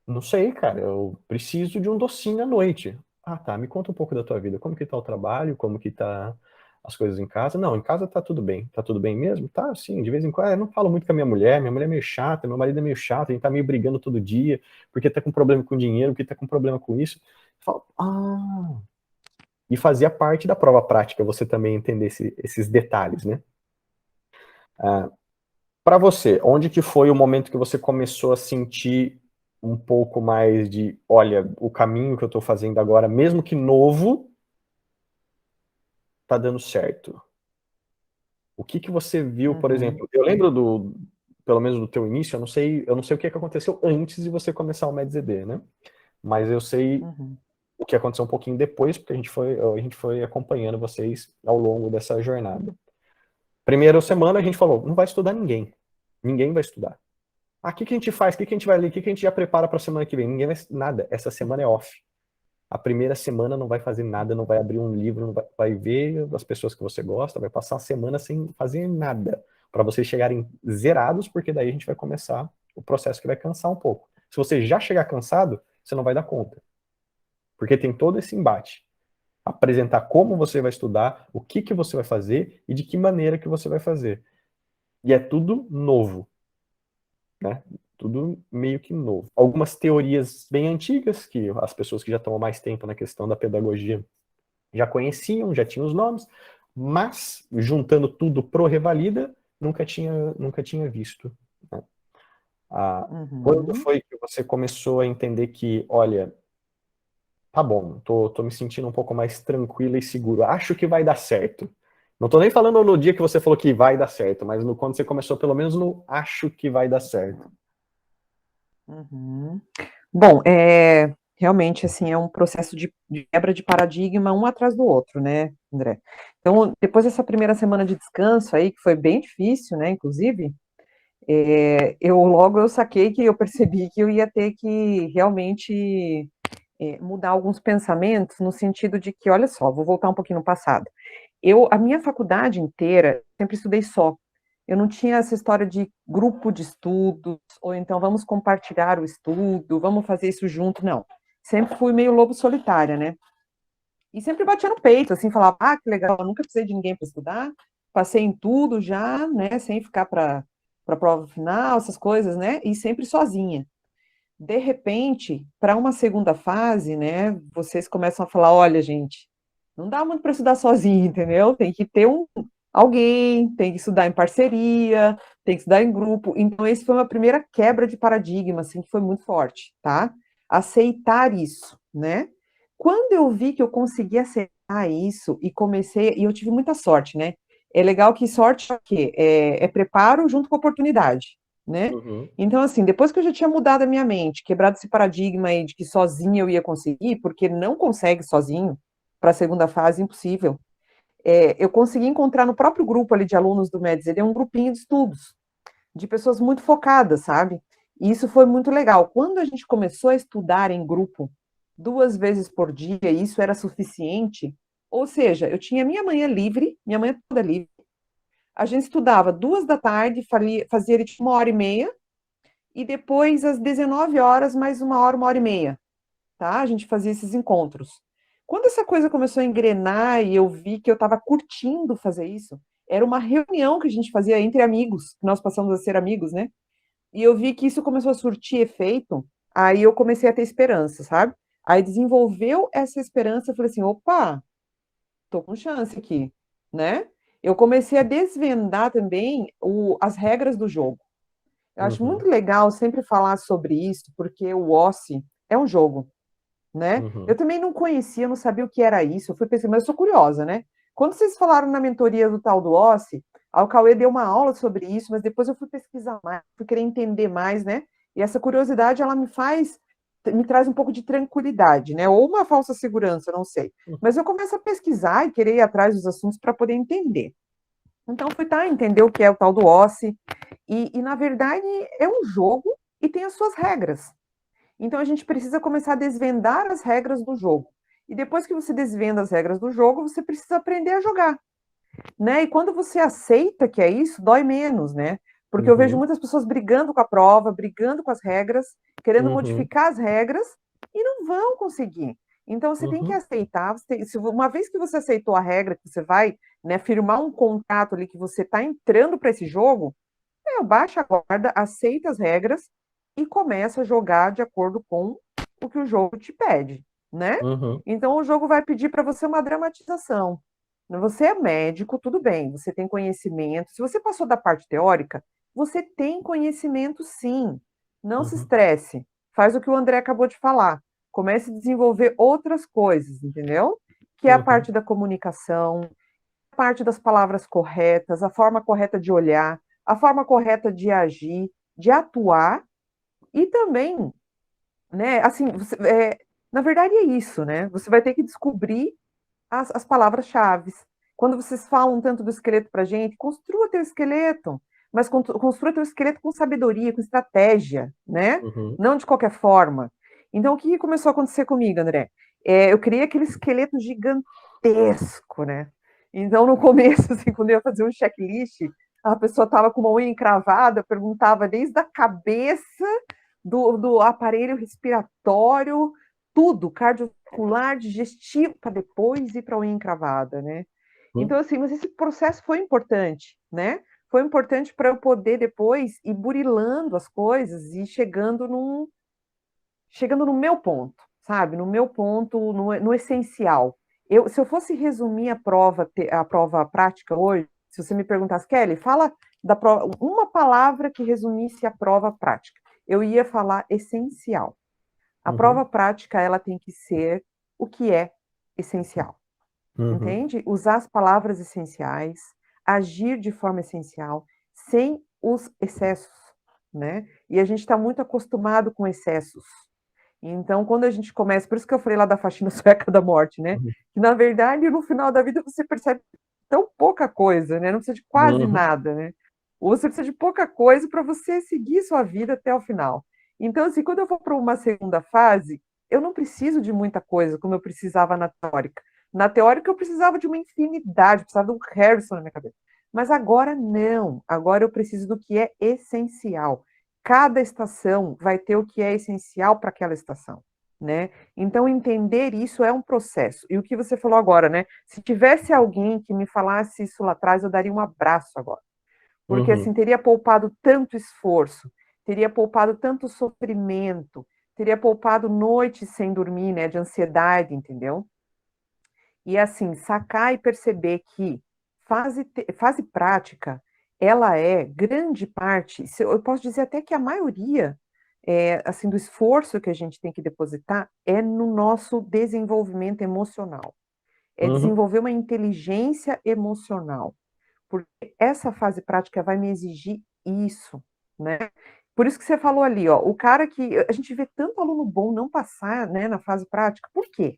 Não sei, cara, eu preciso de um docinho à noite. Ah, tá, me conta um pouco da tua vida. Como que tá o trabalho? Como que tá as coisas em casa? Não, em casa tá tudo bem. Tá tudo bem mesmo? Tá, sim, de vez em quando. Eu não falo muito com a minha mulher é meio chata, meu marido é meio chato, a gente tá meio brigando todo dia, porque tá com problema com dinheiro, porque tá com problema com isso. Eu falo, e fazia parte da prova prática você também entender esses detalhes, né? Para você, onde que foi o momento que você começou a sentir um pouco mais de, olha, o caminho que eu estou fazendo agora, mesmo que novo, tá dando certo? O que que você viu, por exemplo? Eu lembro pelo menos do teu início, eu não sei o que aconteceu antes de você começar o MedZD, né? Mas eu sei o que aconteceu um pouquinho depois, porque a gente foi acompanhando vocês ao longo dessa jornada. Primeira semana a gente falou, não vai estudar ninguém. Ninguém vai estudar. O que a gente faz? O que a gente vai ler? O que a gente já prepara para a semana que vem? Ninguém vai nada. Essa semana é off. A primeira semana não vai fazer nada, não vai abrir um livro, não vai ver as pessoas que você gosta, vai passar a semana sem fazer nada. Para vocês chegarem zerados, porque daí a gente vai começar o processo que vai cansar um pouco. Se você já chegar cansado, você não vai dar conta. Porque tem todo esse embate. Apresentar como você vai estudar, o que você vai fazer e de que maneira que você vai fazer. E é tudo novo. Né? Tudo meio que novo. Algumas teorias bem antigas, que as pessoas que já estão há mais tempo na questão da pedagogia já conheciam, já tinham os nomes, mas, juntando tudo pro Revalida, nunca tinha visto. Né? Quando Uhum. foi que você começou a entender que, olha, tá bom, tô me sentindo um pouco mais tranquilo e seguro, acho que vai dar certo. Não tô nem falando no dia que você falou que vai dar certo, mas no quando você começou, pelo menos no acho que vai dar certo. Uhum. Bom, realmente, assim, é um processo de quebra de paradigma um atrás do outro, né, André? Então, depois dessa primeira semana de descanso aí, que foi bem difícil, né, inclusive, logo eu saquei que eu percebi que eu ia ter que realmente mudar alguns pensamentos no sentido de que, olha só, vou voltar um pouquinho no passado. A minha faculdade inteira, sempre estudei só. Eu não tinha essa história de grupo de estudos, ou então vamos compartilhar o estudo, vamos fazer isso junto, não. Sempre fui meio lobo solitária, né? E sempre batia no peito, assim, falava, ah, que legal, eu nunca precisei de ninguém para estudar, passei em tudo já, né, sem ficar para a prova final, essas coisas, né, e sempre sozinha. De repente, para uma segunda fase, né, vocês começam a falar, olha, gente, não dá muito para estudar sozinho, entendeu? Tem que ter alguém, tem que estudar em parceria, tem que estudar em grupo. Então, esse foi uma primeira quebra de paradigma, assim, que foi muito forte, tá? Aceitar isso, né? Quando eu vi que eu conseguia aceitar isso e comecei, e eu tive muita sorte, né? É legal que sorte é o quê? É preparo junto com oportunidade, né? Uhum, Então, assim, depois que eu já tinha mudado a minha mente, quebrado esse paradigma aí de que sozinho eu ia conseguir, porque não consegue sozinho, para a segunda fase, impossível. Eu consegui encontrar no próprio grupo ali de alunos do MEDS, ele é um grupinho de estudos, de pessoas muito focadas, sabe? E isso foi muito legal. Quando a gente começou a estudar em grupo, 2 vezes por dia, e isso era suficiente, ou seja, eu tinha minha manhã livre, minha manhã toda livre, a gente estudava 2 da tarde, fazia ele tipo 1 hora e meia, e depois às 19 horas, mais 1 hora e meia, tá? A gente fazia esses encontros. Quando essa coisa começou a engrenar e eu vi que eu estava curtindo fazer isso, era uma reunião que a gente fazia entre amigos, que nós passamos a ser amigos, né? E eu vi que isso começou a surtir efeito, aí eu comecei a ter esperança, sabe? Aí desenvolveu essa esperança, eu falei assim, opa, tô com chance aqui, né? Eu comecei a desvendar também as regras do jogo. Eu acho muito uhum, legal sempre falar sobre isso, porque o OSSI é um jogo, né? Eu uhum, também não conhecia, não sabia o que era isso. Eu fui pensar, mas eu sou curiosa, né? Quando vocês falaram na mentoria do tal do OSSI, a Cauê deu uma aula sobre isso, mas depois eu fui pesquisar mais, fui querer entender mais, né? E essa curiosidade, ela me traz um pouco de tranquilidade, né? Ou uma falsa segurança, não sei. Mas eu começo a pesquisar e querer ir atrás dos assuntos para poder entender. Então, fui entender o que é o tal do OSSI. Na verdade, é um jogo e tem as suas regras. Então a gente precisa começar a desvendar as regras do jogo. E depois que você desvenda as regras do jogo, você precisa aprender a jogar, né? E quando você aceita que é isso, dói menos, né? Porque eu vejo uhum, muitas pessoas brigando com a prova, brigando com as regras, querendo uhum, modificar as regras e não vão conseguir. Então você tem que uhum, aceitar, uma vez que você aceitou a regra, que você vai, né, firmar um contrato ali que você está entrando para esse jogo, baixa a guarda, aceita as regras e começa a jogar de acordo com o que o jogo te pede, né? uhum, Então o jogo vai pedir para você uma dramatização. Você é médico, tudo bem, você tem conhecimento. Se você passou da parte teórica, você tem conhecimento sim. Não se uhum, estresse. Faz o que o André acabou de falar. Comece a desenvolver outras coisas, entendeu? Que é a uhum, parte da comunicação, parte das palavras corretas, a forma correta de olhar, a forma correta de agir, de atuar e também, né, assim, na verdade é isso, né? Você vai ter que descobrir as palavras-chave. Quando vocês falam tanto do esqueleto para gente, construa teu esqueleto, mas construa teu esqueleto com sabedoria, com estratégia, né? uhum, Não de qualquer forma. Então, o que começou a acontecer comigo, André? Eu criei aquele esqueleto gigantesco, né? Então, no começo, assim, quando eu ia fazer um checklist, a pessoa estava com uma unha encravada, eu perguntava desde a cabeça do aparelho respiratório, tudo, cardiovascular, digestivo, para depois ir para a unha encravada, né? Então, uhum, assim, mas esse processo foi importante, né? Foi importante para eu poder depois ir burilando as coisas e chegando no meu ponto, sabe? No meu ponto, no essencial. Se eu fosse resumir a prova prática hoje, se você me perguntasse, Kelly, fala da prova, uma palavra que resumisse a prova prática. Eu ia falar essencial. A prova prática, ela tem que ser o que é essencial. Entende? Usar as palavras essenciais, agir de forma essencial, sem os excessos, né? E a gente está muito acostumado com excessos. Então, quando a gente começa, por isso que eu falei lá da faxina sueca da morte, né? Que na verdade, no final da vida, você percebe tão pouca coisa, né? Não precisa de quase nada, né? Ou você precisa de pouca coisa para você seguir sua vida até o final. Então, assim, quando eu vou para uma segunda fase, eu não preciso de muita coisa, como eu precisava na teórica. Na teórica, eu precisava de uma infinidade, precisava de um Harrison na minha cabeça. Mas agora não. Agora eu preciso do que é essencial. Cada estação vai ter o que é essencial para aquela estação, né? Então, entender isso é um processo. E o que você falou agora, né? Se tivesse alguém que me falasse isso lá atrás, eu daria um abraço agora. Porque, assim, teria poupado tanto esforço, teria poupado tanto sofrimento, teria poupado noites sem dormir, né? De ansiedade, entendeu? E assim, sacar e perceber que fase prática, ela é grande parte, eu posso dizer até que a maioria, assim, do esforço que a gente tem que depositar é no nosso desenvolvimento emocional. É desenvolver uma inteligência emocional. Porque essa fase prática vai me exigir isso, né? Por isso que você falou ali, ó, o cara que a gente vê tanto aluno bom não passar, né, na fase prática, por quê?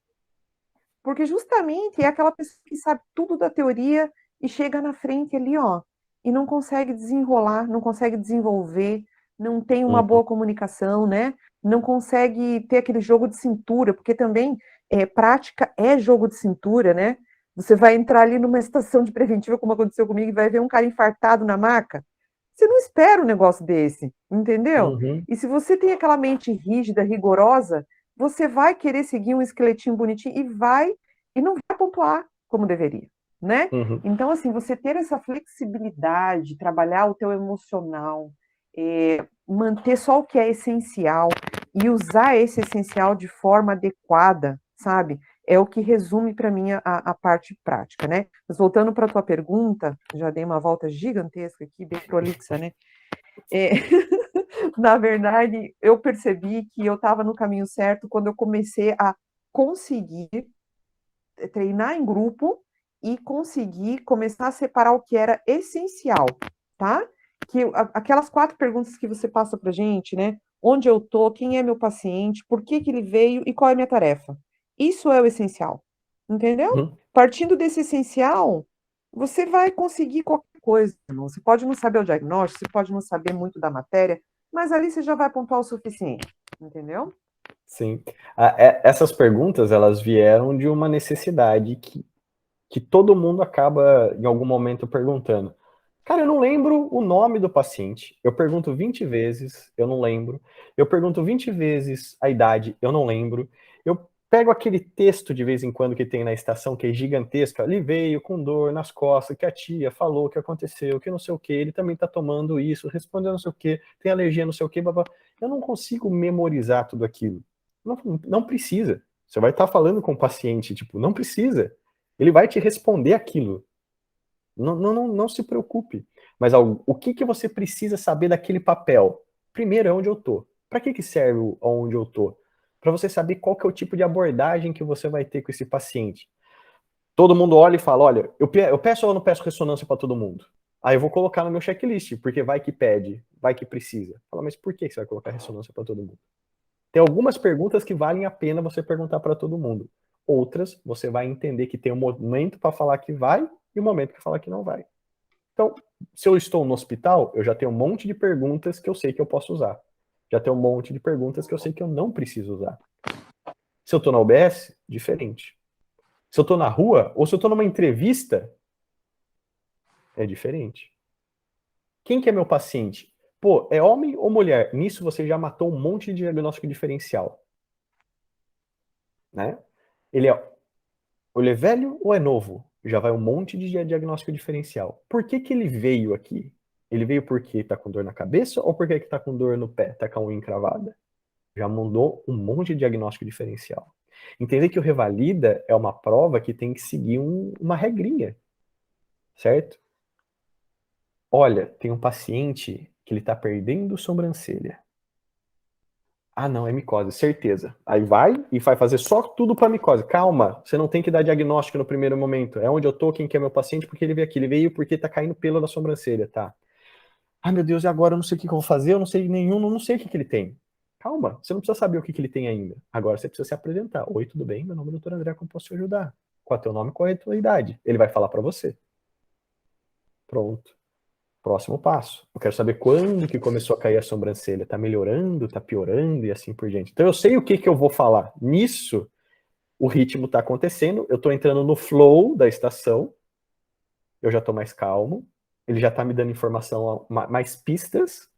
Porque justamente é aquela pessoa que sabe tudo da teoria e chega na frente ali, ó, e não consegue desenrolar, não consegue desenvolver, não tem uma boa comunicação, né? Não consegue ter aquele jogo de cintura, porque também prática é jogo de cintura, né? Você vai entrar ali numa estação de preventiva, como aconteceu comigo, e vai ver um cara infartado na maca. Você não espera um negócio desse, entendeu? E se você tem aquela mente rígida, rigorosa, você vai querer seguir um esqueletinho bonitinho e não vai pontuar como deveria, né? Então, assim, você ter essa flexibilidade, trabalhar o teu emocional, manter só o que é essencial e usar esse essencial de forma adequada, sabe? É o que resume para mim a parte prática, né? Mas voltando para a tua pergunta, já dei uma volta gigantesca aqui, bem prolixa, né? Na verdade, eu percebi que eu estava no caminho certo quando eu comecei a conseguir treinar em grupo e conseguir começar a separar o que era essencial, tá? Que aquelas 4 perguntas que você passa pra gente, né? Onde eu tô, quem é meu paciente, por que que ele veio e qual é a minha tarefa. Isso é o essencial, entendeu? Partindo desse essencial, você vai conseguir qualquer coisa, irmão. Você pode não saber o diagnóstico, você pode não saber muito da matéria, mas ali você já vai pontuar o suficiente, entendeu? Sim. Essas perguntas, elas vieram de uma necessidade que todo mundo acaba, em algum momento, perguntando. Cara, eu não lembro o nome do paciente. Eu pergunto 20 vezes, eu não lembro. Eu pergunto 20 vezes a idade, eu não lembro. Eu pego aquele texto de vez em quando que tem na estação, que é gigantesco. Ele veio com dor nas costas, que a tia falou que aconteceu, que não sei o que, ele também tá tomando isso, respondeu não sei o que, tem alergia não sei o que, blá, blá. Eu não consigo memorizar tudo aquilo. Não precisa. Você vai estar falando com o paciente, tipo, não precisa. Ele vai te responder aquilo. Não se preocupe. Mas o que você precisa saber daquele papel? Primeiro, é onde eu tô. Para que serve onde eu tô? Para você saber qual que é o tipo de abordagem que você vai ter com esse paciente. Todo mundo olha e fala, olha, eu peço ou eu não peço ressonância para todo mundo? Aí eu vou colocar no meu checklist, porque vai que pede, vai que precisa. Fala, mas por que você vai colocar ressonância para todo mundo? Tem algumas perguntas que valem a pena você perguntar para todo mundo. Outras, você vai entender que tem um momento para falar que vai e um momento para falar que não vai. Então, se eu estou no hospital, eu já tenho um monte de perguntas que eu sei que eu posso usar. Já tenho um monte de perguntas que eu sei que eu não preciso usar. Se eu estou na UBS, diferente. Se eu estou na rua, ou se eu estou numa entrevista, é diferente. Quem que é meu paciente? Pô, é homem ou mulher? Nisso você já matou um monte de diagnóstico diferencial. Né? Ele é velho ou é novo? Já vai um monte de diagnóstico diferencial. Por que que ele veio aqui? Ele veio porque tá com dor na cabeça ou porque que tá com dor no pé? Tá com a unha encravada? Já mudou um monte de diagnóstico diferencial. Entender que o Revalida é uma prova que tem que seguir uma regrinha, certo? Olha, tem um paciente que ele tá perdendo sobrancelha. Ah, não, é micose, certeza. Aí vai e vai fazer só tudo para micose. Calma, você não tem que dar diagnóstico no primeiro momento. É onde eu tô, quem que é meu paciente, porque ele veio aqui. Ele veio porque tá caindo pelo da sobrancelha, tá? Ai, meu Deus, e agora eu não sei o que eu vou fazer, eu não sei nenhum, não sei o que ele tem. Calma, você não precisa saber o que ele tem ainda. Agora você precisa se apresentar. Oi, tudo bem? Meu nome é Dr. André, como posso te ajudar? Qual é o teu nome, qual é a tua idade? Ele vai falar para você. Pronto. Próximo passo. Eu quero saber quando que começou a cair a sobrancelha. Tá melhorando, tá piorando e assim por diante. Então eu sei o que que eu vou falar. Nisso, o ritmo tá acontecendo, eu tô entrando no flow da estação, eu já tô mais calmo, ele já tá me dando informação, mais pistas,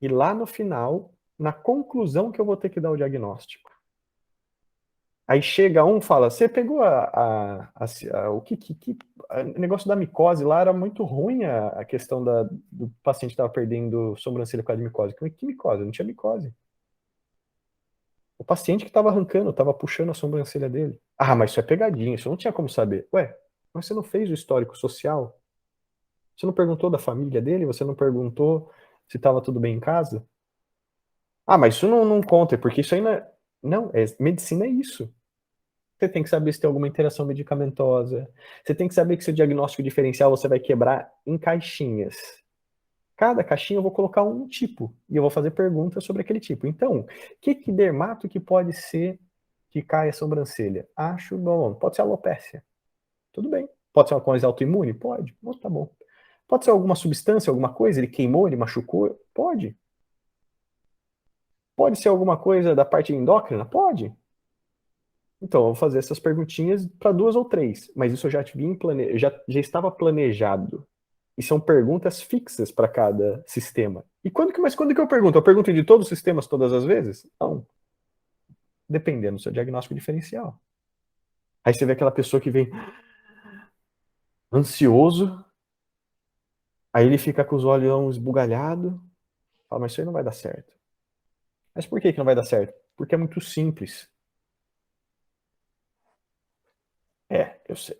e lá no final, na conclusão que eu vou ter que dar o diagnóstico. Aí chega um e fala, você pegou o negócio da micose lá era muito ruim a questão do paciente estava perdendo sobrancelha por causa de micose. Que micose? Não tinha micose. O paciente que estava arrancando, estava puxando a sobrancelha dele. Ah, mas isso é pegadinha, isso não tinha como saber. Ué, mas você não fez o histórico social? Você não perguntou da família dele? Você não perguntou se estava tudo bem em casa? Ah, mas isso não conta, porque isso aí não é... Não, medicina é isso. Você tem que saber se tem alguma interação medicamentosa. Você tem que saber que seu diagnóstico diferencial você vai quebrar em caixinhas. Cada caixinha eu vou colocar um tipo e eu vou fazer perguntas sobre aquele tipo. Então, que dermato que pode ser que cai a sobrancelha? Acho bom. Pode ser alopécia. Tudo bem. Pode ser uma coisa autoimune? Pode. Oh, tá bom. Pode ser alguma substância, alguma coisa? Ele queimou, ele machucou? Pode. Pode ser alguma coisa da parte endócrina? Pode. Então, eu vou fazer essas perguntinhas para 2 ou 3, mas isso eu já já estava planejado. E são perguntas fixas para cada sistema. E mas quando que eu pergunto? Eu pergunto de todos os sistemas todas as vezes? Não. Dependendo do seu diagnóstico diferencial. Aí você vê aquela pessoa que vem ansioso, aí ele fica com os olhos esbugalhados, fala, mas isso aí não vai dar certo. Mas por que não vai dar certo? Porque é muito simples. Eu sei.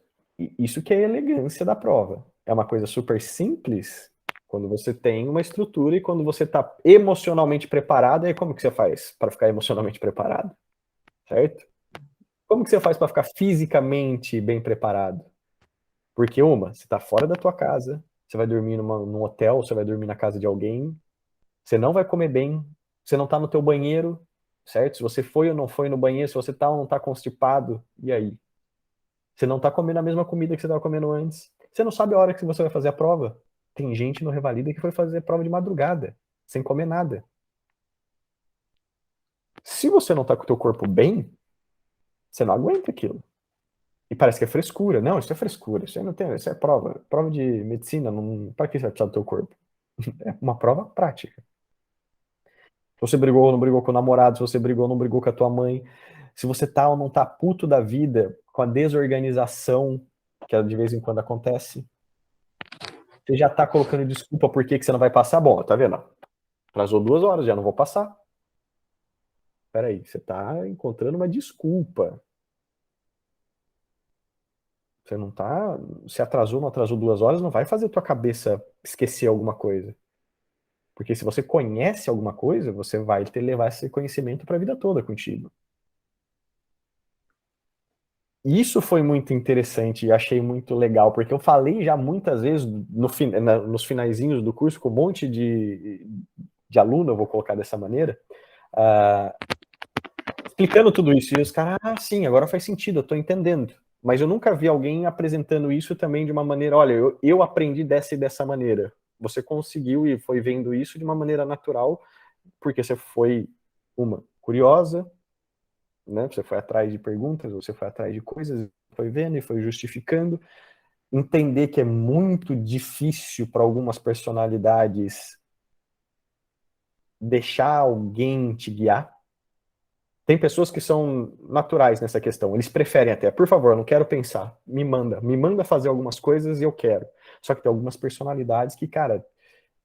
Isso que é a elegância da prova. É uma coisa super simples quando você tem uma estrutura e quando você está emocionalmente preparado, aí como que você faz para ficar emocionalmente preparado? Certo? Como que você faz para ficar fisicamente bem preparado? Porque você está fora da tua casa, você vai dormir num hotel, você vai dormir na casa de alguém, você não vai comer bem, você não está no teu banheiro, certo? Se você foi ou não foi no banheiro, se você está ou não está constipado, e aí? Você não está comendo a mesma comida que você estava comendo antes. Você não sabe a hora que você vai fazer a prova. Tem gente no Revalida que foi fazer prova de madrugada, sem comer nada. Se você não está com o teu corpo bem, você não aguenta aquilo. E parece que é frescura. Não, isso é frescura. Isso aí não tem, isso é prova. Prova de medicina, não, para que você vai precisar do teu corpo? É uma prova prática. Se você brigou ou não brigou com o namorado, se você brigou ou não brigou com a tua mãe, se você tá ou não tá puto da vida com a desorganização que de vez em quando acontece, você já tá colocando desculpa por que você não vai passar? Bom, tá vendo? Atrasou 2 horas, já não vou passar. Peraí, você tá encontrando uma desculpa. Você não tá. Se atrasou, não atrasou 2 horas, não vai fazer tua cabeça esquecer alguma coisa. Porque se você conhece alguma coisa, você vai levar esse conhecimento para a vida toda contigo. Isso foi muito interessante e achei muito legal, porque eu falei já muitas vezes nos finaizinhos do curso com um monte de aluno, eu vou colocar dessa maneira, explicando tudo isso. E os caras, sim, agora faz sentido, eu estou entendendo. Mas eu nunca vi alguém apresentando isso também de uma maneira, olha, eu aprendi dessa e dessa maneira. Você conseguiu e foi vendo isso de uma maneira natural, porque você foi, curiosa, né? Você foi atrás de perguntas, você foi atrás de coisas, foi vendo e foi justificando. Entender que é muito difícil para algumas personalidades deixar alguém te guiar. Tem pessoas que são naturais nessa questão, eles preferem até, por favor, eu não quero pensar, me manda fazer algumas coisas e eu quero. Só que tem algumas personalidades que, cara,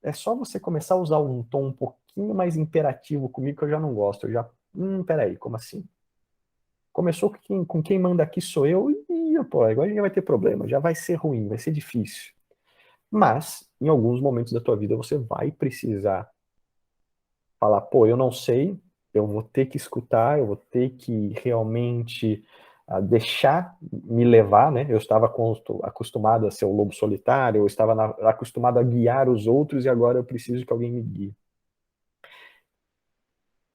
é só você começar a usar um tom um pouquinho mais imperativo comigo que eu já não gosto, eu já, peraí, como assim? Começou com quem manda aqui sou eu, e pô, agora já vai ter problema, já vai ser ruim, vai ser difícil. Mas em alguns momentos da tua vida você vai precisar falar, pô, eu não sei, eu vou ter que escutar, eu vou ter que realmente deixar me levar, né? Eu estava acostumado a ser o lobo solitário, eu estava acostumado a guiar os outros e agora eu preciso que alguém me guie.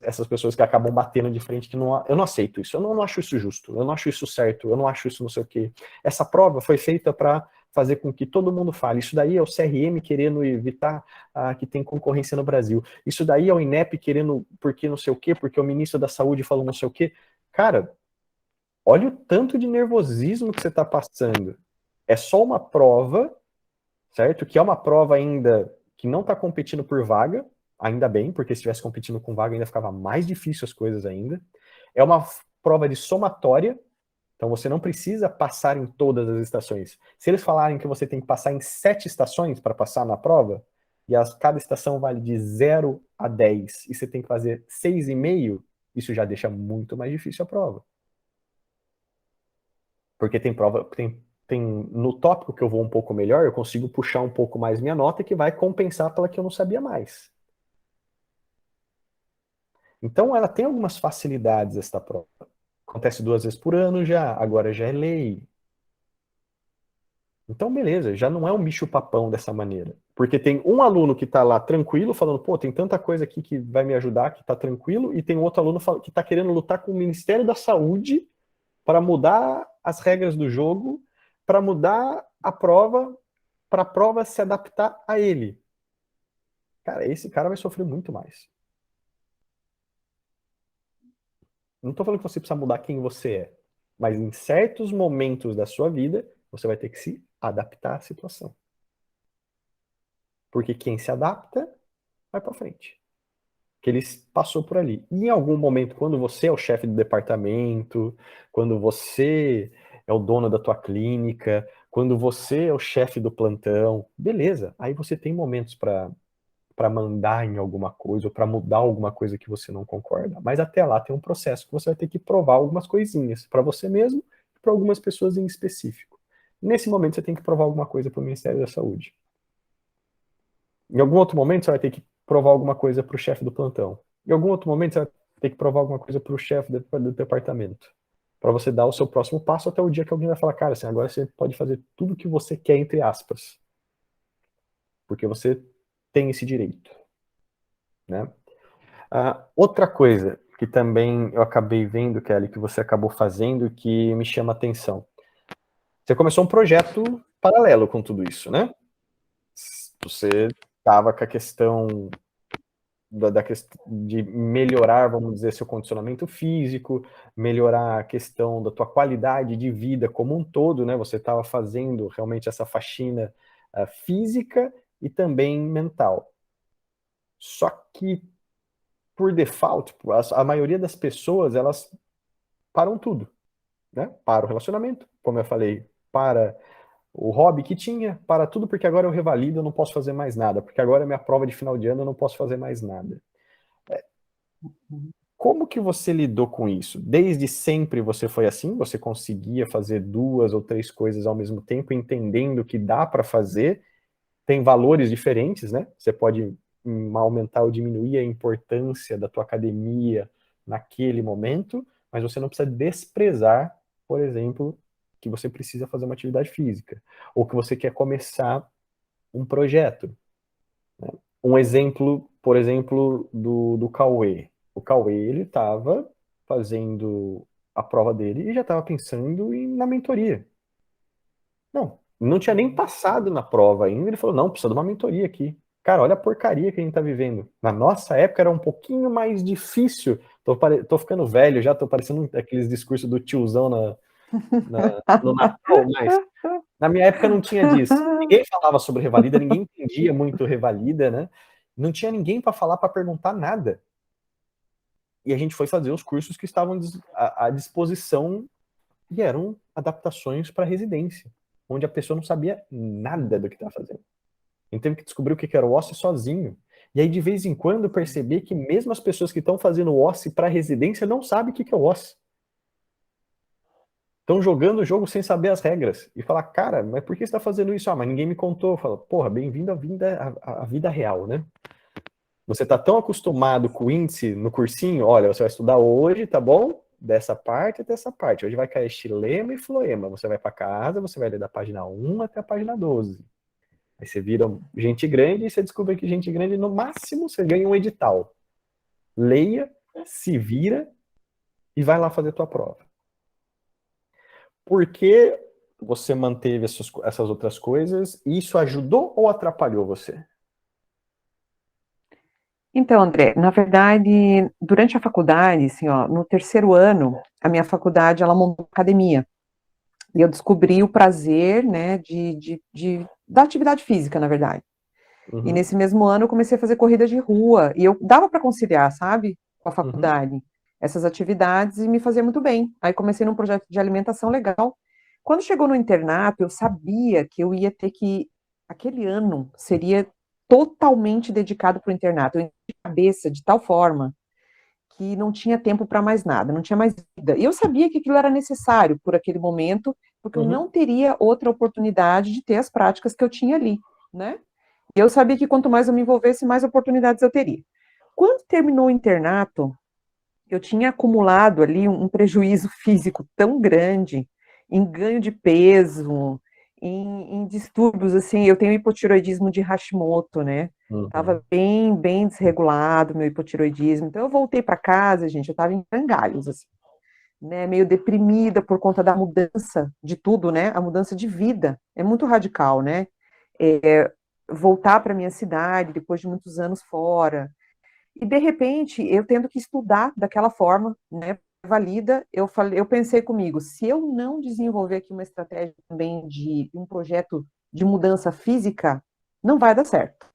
Essas pessoas que acabam batendo de frente, que não, eu não aceito isso, eu não acho isso justo, eu não acho isso certo, eu não acho isso não sei o quê. Essa prova foi feita para fazer com que todo mundo fale. Isso daí é o CRM querendo evitar que tem concorrência no Brasil. Isso daí é o INEP querendo, porque não sei o quê, porque o ministro da Saúde falou não sei o quê. Cara, olha o tanto de nervosismo que você está passando. É só uma prova, certo? Que é uma prova ainda que não está competindo por vaga, ainda bem, porque se estivesse competindo com vaga ainda ficava mais difícil as coisas ainda. É uma prova de somatória, então você não precisa passar em todas as estações. Se eles falarem que você tem que passar em 7 estações para passar na prova, e cada estação vale de 0 a 10, e você tem que fazer 6,5, isso já deixa muito mais difícil a prova. Porque tem prova, tem no tópico que eu vou um pouco melhor, eu consigo puxar um pouco mais minha nota que vai compensar pela que eu não sabia mais. Então ela tem algumas facilidades esta prova. Acontece 2 vezes por ano já, agora já é lei. Então beleza, já não é um bicho-papão dessa maneira. Porque tem um aluno que está lá tranquilo, falando, pô, tem tanta coisa aqui que vai me ajudar, que está tranquilo, e tem outro aluno que está querendo lutar com o Ministério da Saúde para mudar as regras do jogo, para mudar a prova, para a prova se adaptar a ele. Cara, esse cara vai sofrer muito mais. Não estou falando que você precisa mudar quem você é, mas em certos momentos da sua vida, você vai ter que se adaptar à situação. Porque quem se adapta, vai para frente. Que ele passou por ali. E em algum momento, quando você é o chefe do departamento, quando você é o dono da tua clínica, quando você é o chefe do plantão, beleza. Aí você tem momentos para mandar em alguma coisa ou para mudar alguma coisa que você não concorda. Mas até lá tem um processo que você vai ter que provar algumas coisinhas para você mesmo e para algumas pessoas em específico. Nesse momento você tem que provar alguma coisa para o Ministério da Saúde. Em algum outro momento você vai ter que provar alguma coisa para o chefe do plantão. Em algum outro momento você vai ter que provar alguma coisa para o chefe do departamento. Para você dar o seu próximo passo até o dia que alguém vai falar, cara, assim, agora você pode fazer tudo o que você quer, entre aspas. Porque você tem esse direito. Né? Outra coisa que também eu acabei vendo, Kelly, que você acabou fazendo, que me chama a atenção. Você começou um projeto paralelo com tudo isso, né? Você estava com a questão de melhorar, vamos dizer, seu condicionamento físico, melhorar a questão da tua qualidade de vida como um todo, né? Você estava fazendo realmente essa faxina física e também mental. Só que, por default, a maioria das pessoas, elas param tudo, né? Para o relacionamento, como eu falei, para o hobby que tinha, para tudo, porque agora eu revalido, eu não posso fazer mais nada, porque agora é minha prova de final de ano, eu não posso fazer mais nada. Como que você lidou com isso? Desde sempre você foi assim? Você conseguia fazer 2 ou 3 coisas ao mesmo tempo, entendendo que dá para fazer? Tem valores diferentes, né? Você pode aumentar ou diminuir a importância da tua academia naquele momento, mas você não precisa desprezar, por exemplo, que você precisa fazer uma atividade física, ou que você quer começar um projeto. Né? Um exemplo, por exemplo, do Cauê. O Cauê, ele estava fazendo a prova dele e já estava pensando na mentoria. Não tinha nem passado na prova ainda, ele falou, não, precisa de uma mentoria aqui. Cara, olha a porcaria que a gente tá vivendo. Na nossa época era um pouquinho mais difícil. Tô ficando velho já, tô parecendo aqueles discursos do tiozão no Natal, mas na minha época não tinha disso. Ninguém falava sobre Revalida, ninguém entendia muito Revalida, né? Não tinha ninguém para falar, para perguntar nada. E a gente foi fazer os cursos que estavam à disposição e eram adaptações para residência, onde a pessoa não sabia nada do que estava fazendo. A gente teve que descobrir o que era o OSCE sozinho. E aí, de vez em quando, perceber que mesmo as pessoas que estão fazendo o OSCE para residência não sabem o que é o OSCE. estão jogando o jogo sem saber as regras. E falar, cara, mas por que você está fazendo isso? Ah, mas ninguém me contou. Fala, porra, bem-vindo à vida real, né? Você está tão acostumado com o índice no cursinho, olha, você vai estudar hoje, tá bom? Dessa parte até essa parte. Hoje vai cair estilema e floema. Você vai para casa, você vai ler da página 1 até a página 12. Aí você vira gente grande e você descobre que gente grande, no máximo, você ganha um edital. Leia, se vira e vai lá fazer a tua prova. Por que você manteve essas outras coisas? E isso ajudou ou atrapalhou você? Então, André, na verdade, durante a faculdade, assim, ó, no terceiro ano, a minha faculdade, ela montou academia. E eu descobri o prazer, né, da atividade física, na verdade. E Uhum, nesse mesmo ano eu comecei a fazer corrida de rua, e eu dava para conciliar, sabe, com a uhum, faculdade, essas atividades, e me fazia muito bem. Aí comecei num projeto de alimentação legal. Quando chegou no internato, eu sabia que eu ia ter que, aquele ano seria totalmente dedicado para o internato. Eu entrei de cabeça de tal forma que não tinha tempo para mais nada, não tinha mais vida. E eu sabia que aquilo era necessário por aquele momento, porque eu uhum, não teria outra oportunidade de ter as práticas que eu tinha ali, né? E eu sabia que quanto mais eu me envolvesse, mais oportunidades eu teria. Quando terminou o internato, eu tinha acumulado ali um prejuízo físico tão grande em ganho de peso, em distúrbios, assim, eu tenho hipotiroidismo de Hashimoto, né? Tava uhum, bem desregulado meu hipotiroidismo. Então eu voltei para casa, gente, eu tava em frangalhos, assim, né? Meio deprimida por conta da mudança de tudo, né? A mudança de vida é muito radical, né? Voltar para minha cidade depois de muitos anos fora, e de repente, eu tendo que estudar daquela forma, né, valida, eu pensei comigo, se eu não desenvolver aqui uma estratégia também de um projeto de mudança física, não vai dar certo.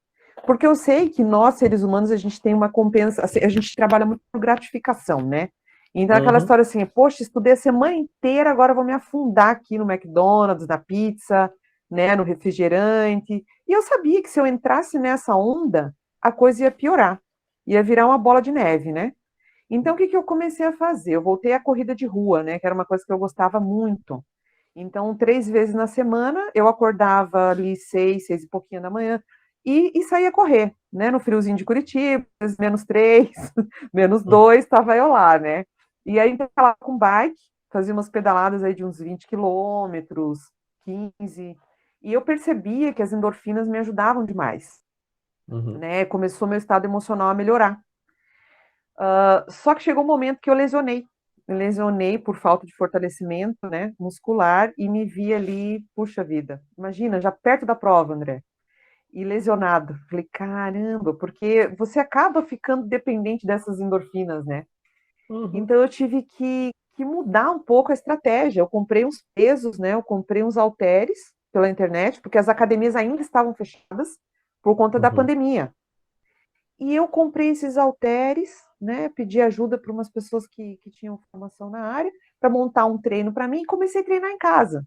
Porque eu sei que nós, seres humanos, a gente tem uma compensa, a gente trabalha muito por gratificação, né? Então, aquela uhum, história assim, poxa, estudei a semana inteira, agora vou me afundar aqui no McDonald's, na pizza, né, no refrigerante. E eu sabia que se eu entrasse nessa onda, a coisa ia piorar, ia virar uma bola de neve, né? Então, o que que eu comecei a fazer? Eu voltei à corrida de rua, né, que era uma coisa que eu gostava muito. Então, 3 vezes na semana, eu acordava ali 6 e pouquinho da manhã, e saía correr, né, no friozinho de Curitiba, -3, uhum, -2, estava eu lá, né? E aí, lá com bike, fazia umas pedaladas aí de uns 20 quilômetros, 15, e eu percebia que as endorfinas me ajudavam demais, uhum, né? Começou meu estado emocional a melhorar. Só que chegou um momento que eu lesionei. Me lesionei por falta de fortalecimento, né, muscular, e me vi ali, puxa vida, imagina, já perto da prova, André, e lesionado. Falei, caramba, porque você acaba ficando dependente dessas endorfinas, né? uhum, Então eu tive que mudar um pouco a estratégia. Eu comprei uns pesos, né? Eu comprei uns halteres pela internet, porque as academias ainda estavam fechadas por conta da uhum, pandemia. E eu comprei esses halteres, né? Pedi ajuda para umas pessoas que tinham formação na área para montar um treino para mim e comecei a treinar em casa,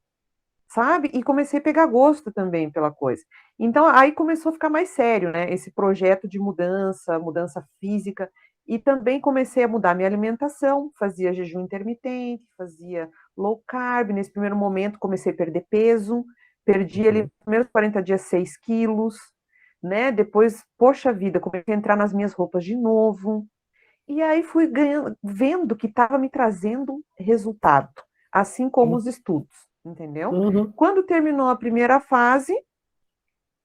sabe? E comecei a pegar gosto também pela coisa. Então aí começou a ficar mais sério, né? Esse projeto de mudança, mudança física. E também comecei a mudar minha alimentação, fazia jejum intermitente, fazia low carb. Nesse primeiro momento comecei a perder peso, perdi ali uhum, nos primeiros 40 dias 6 quilos, né? Depois, poxa vida, comecei a entrar nas minhas roupas de novo. E aí fui ganhando, vendo que estava me trazendo resultado, assim como os estudos, entendeu? uhum, Quando terminou a primeira fase,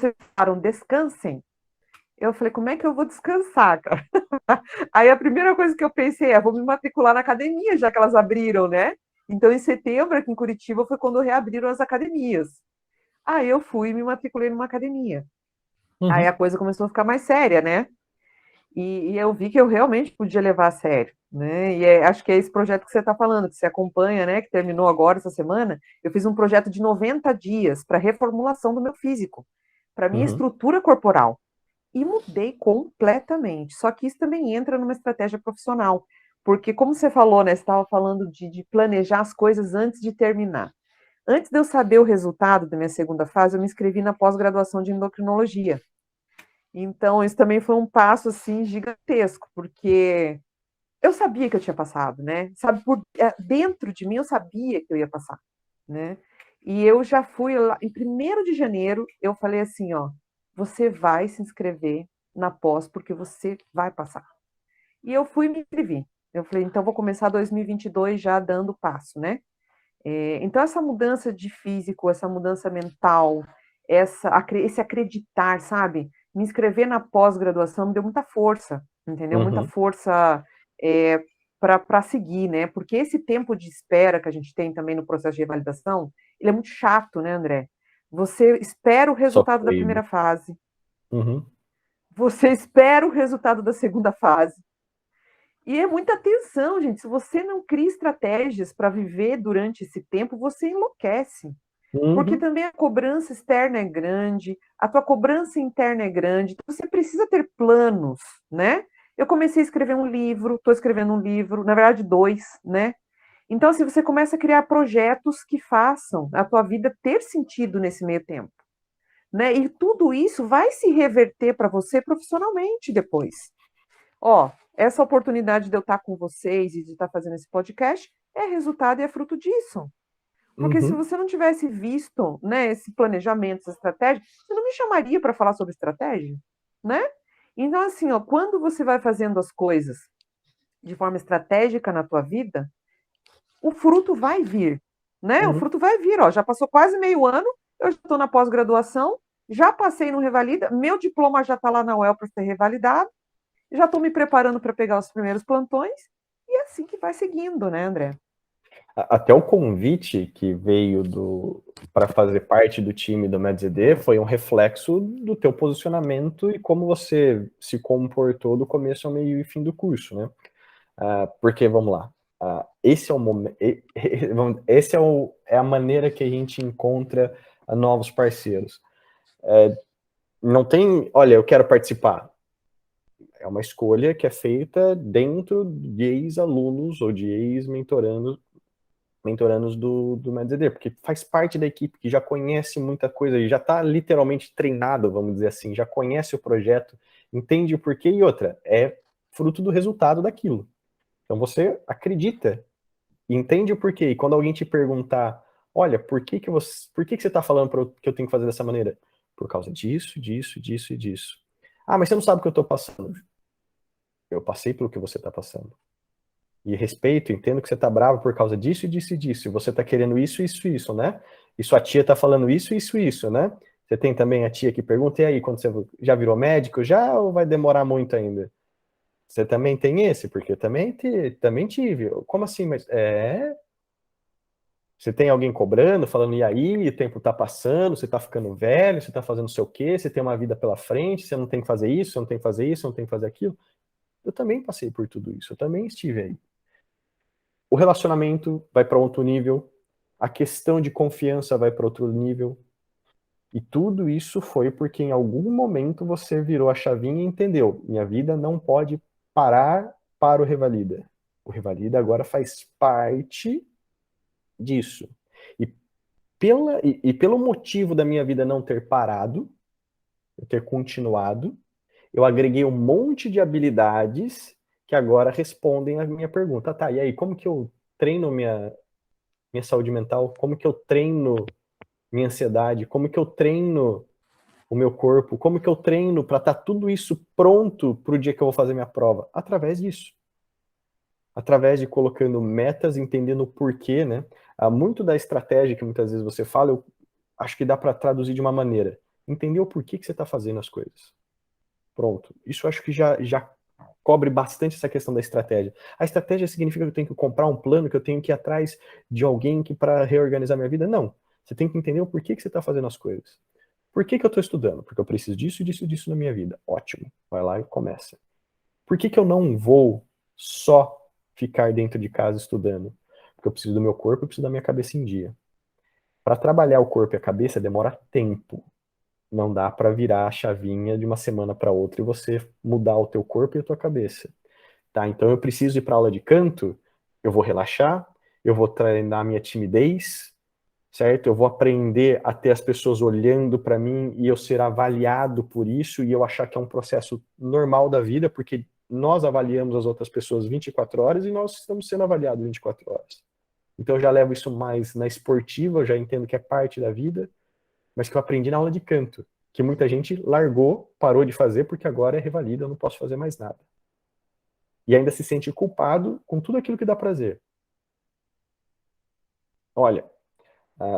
vocês falaram descansem. Eu falei, como é que eu vou descansar, cara? Aí a primeira coisa que eu pensei é, vou me matricular na academia, já que elas abriram, né? Então, em setembro, aqui em Curitiba, foi quando reabriram as academias. Aí eu fui e me matriculei numa academia. Aí a uhum, coisa começou a ficar mais séria, né? E eu vi que eu realmente podia levar a sério, né? E acho que é esse projeto que você está falando, que você acompanha, né? Que terminou agora essa semana. Eu fiz um projeto de 90 dias para reformulação do meu físico, para minha uhum, estrutura corporal. E mudei completamente. Só que isso também entra numa estratégia profissional. Porque, como você falou, né? Você estava falando de planejar as coisas antes de terminar. Antes de eu saber o resultado da minha segunda fase, eu me inscrevi na pós-graduação de endocrinologia. Então, isso também foi um passo assim gigantesco, porque eu sabia que eu tinha passado, né? Sabe, dentro de mim eu sabia que eu ia passar, né? E eu já fui lá, em 1º de janeiro, eu falei assim, ó, você vai se inscrever na pós porque você vai passar. E eu fui e me inscrevi. Eu falei, então vou começar 2022 já dando passo, né? Então essa mudança de físico, essa mudança mental, esse acreditar, sabe? Me inscrever na pós-graduação me deu muita força, entendeu? Muita Uhum, força para seguir, né? Porque esse tempo de espera que a gente tem também no processo de revalidação, ele é muito chato, né, André? Você espera o resultado da sofrido. primeira fase, Uhum, você espera o resultado da segunda fase. E é muita tensão, gente. Se você não cria estratégias para viver durante esse tempo, você enlouquece. Porque uhum, também a cobrança externa é grande, a tua cobrança interna é grande, então você precisa ter planos, né? Eu comecei a escrever um livro, estou escrevendo um livro, na verdade 2, né? Então, assim, você começa a criar projetos que façam a tua vida ter sentido nesse meio tempo, né? E tudo isso vai se reverter para você profissionalmente depois. Ó, essa oportunidade de eu estar com vocês e de estar fazendo esse podcast é resultado e é fruto disso. Porque se uhum. você não tivesse visto, né, esse planejamento, essa estratégia, você não me chamaria para falar sobre estratégia, né? Então, assim, ó, quando você vai fazendo as coisas de forma estratégica na tua vida, o fruto vai vir, né? O Uhum. fruto vai vir, ó. Já passou quase meio ano, eu estou na pós-graduação, já passei no Revalida, meu diploma já está lá na UEL para ser revalidado, já estou me preparando para pegar os primeiros plantões, e é assim que vai seguindo, né, André? Até o convite que veio para fazer parte do time do MedZD foi um reflexo do teu posicionamento e como você se comportou do começo ao meio e fim do curso, né? Porque, vamos lá, esse é o momento, esse é a maneira que a gente encontra novos parceiros. Não tem, olha, eu quero participar. É uma escolha que é feita dentro de ex-alunos ou de ex-mentorandos do MedZD, porque faz parte da equipe que já conhece muita coisa, já está literalmente treinado, vamos dizer assim, já conhece o projeto, entende o porquê e outra, é fruto do resultado daquilo. Então você acredita, entende o porquê, e quando alguém te perguntar, olha, por que você está falando que eu tenho que fazer dessa maneira? Por causa disso, disso, disso e disso. Ah, mas você não sabe o que eu estou passando. Eu passei pelo que você está passando. E respeito, entendo que você tá bravo por causa disso, disso e disso. Você tá querendo isso, isso, isso, né? E sua tia tá falando isso, isso, isso, né? Você tem também a tia que pergunta, e aí, quando você já virou médico, já ou vai demorar muito ainda? Você também tem esse? Porque eu também tive. Como assim? Mas você tem alguém cobrando, falando, e aí, o tempo tá passando, você tá ficando velho, você tá fazendo não sei o quê, você tem uma vida pela frente, você não tem que fazer isso, você não tem que fazer isso, você não tem que fazer aquilo. Eu também passei por tudo isso, eu também estive aí. O relacionamento vai para outro nível, a questão de confiança vai para outro nível. E tudo isso foi porque em algum momento você virou a chavinha e entendeu: minha vida não pode parar para o Revalida. O Revalida agora faz parte disso. E, pelo motivo da minha vida não ter parado, eu ter continuado, eu agreguei um monte de habilidades que agora respondem a minha pergunta. Tá, e aí, como que eu treino minha saúde mental, como que eu treino minha ansiedade, como que eu treino o meu corpo, como que eu treino para estar tudo isso pronto para o dia que eu vou fazer minha prova? Através disso. Através de colocando metas, entendendo o porquê, né? Muito da estratégia que muitas vezes você fala, eu acho que dá para traduzir de uma maneira. Entender o porquê que você está fazendo as coisas. Pronto. Isso eu acho que já cobre bastante essa questão da estratégia. A estratégia significa que eu tenho que comprar um plano, que eu tenho que ir atrás de alguém que para reorganizar minha vida? Não. Você tem que entender o porquê que você está fazendo as coisas. Por que eu estou estudando? Porque eu preciso disso, disso, disso na minha vida. Ótimo. Vai lá e começa. Por que eu não vou só ficar dentro de casa estudando? Porque eu preciso do meu corpo, eu preciso da minha cabeça em dia. Para trabalhar o corpo e a cabeça demora tempo. Não dá para virar a chavinha de uma semana para outra e você mudar o teu corpo e a tua cabeça. Tá? Então eu preciso ir para aula de canto, eu vou relaxar, eu vou treinar minha timidez, certo? Eu vou aprender a ter as pessoas olhando para mim e eu ser avaliado por isso e eu achar que é um processo normal da vida, porque nós avaliamos as outras pessoas 24 horas e nós estamos sendo avaliados 24 horas. Então eu já levo isso mais na esportiva, eu já entendo que é parte da vida, mas que eu aprendi na aula de canto, que muita gente largou, parou de fazer porque agora é revalida, eu não posso fazer mais nada. E ainda se sente culpado com tudo aquilo que dá prazer. Olha,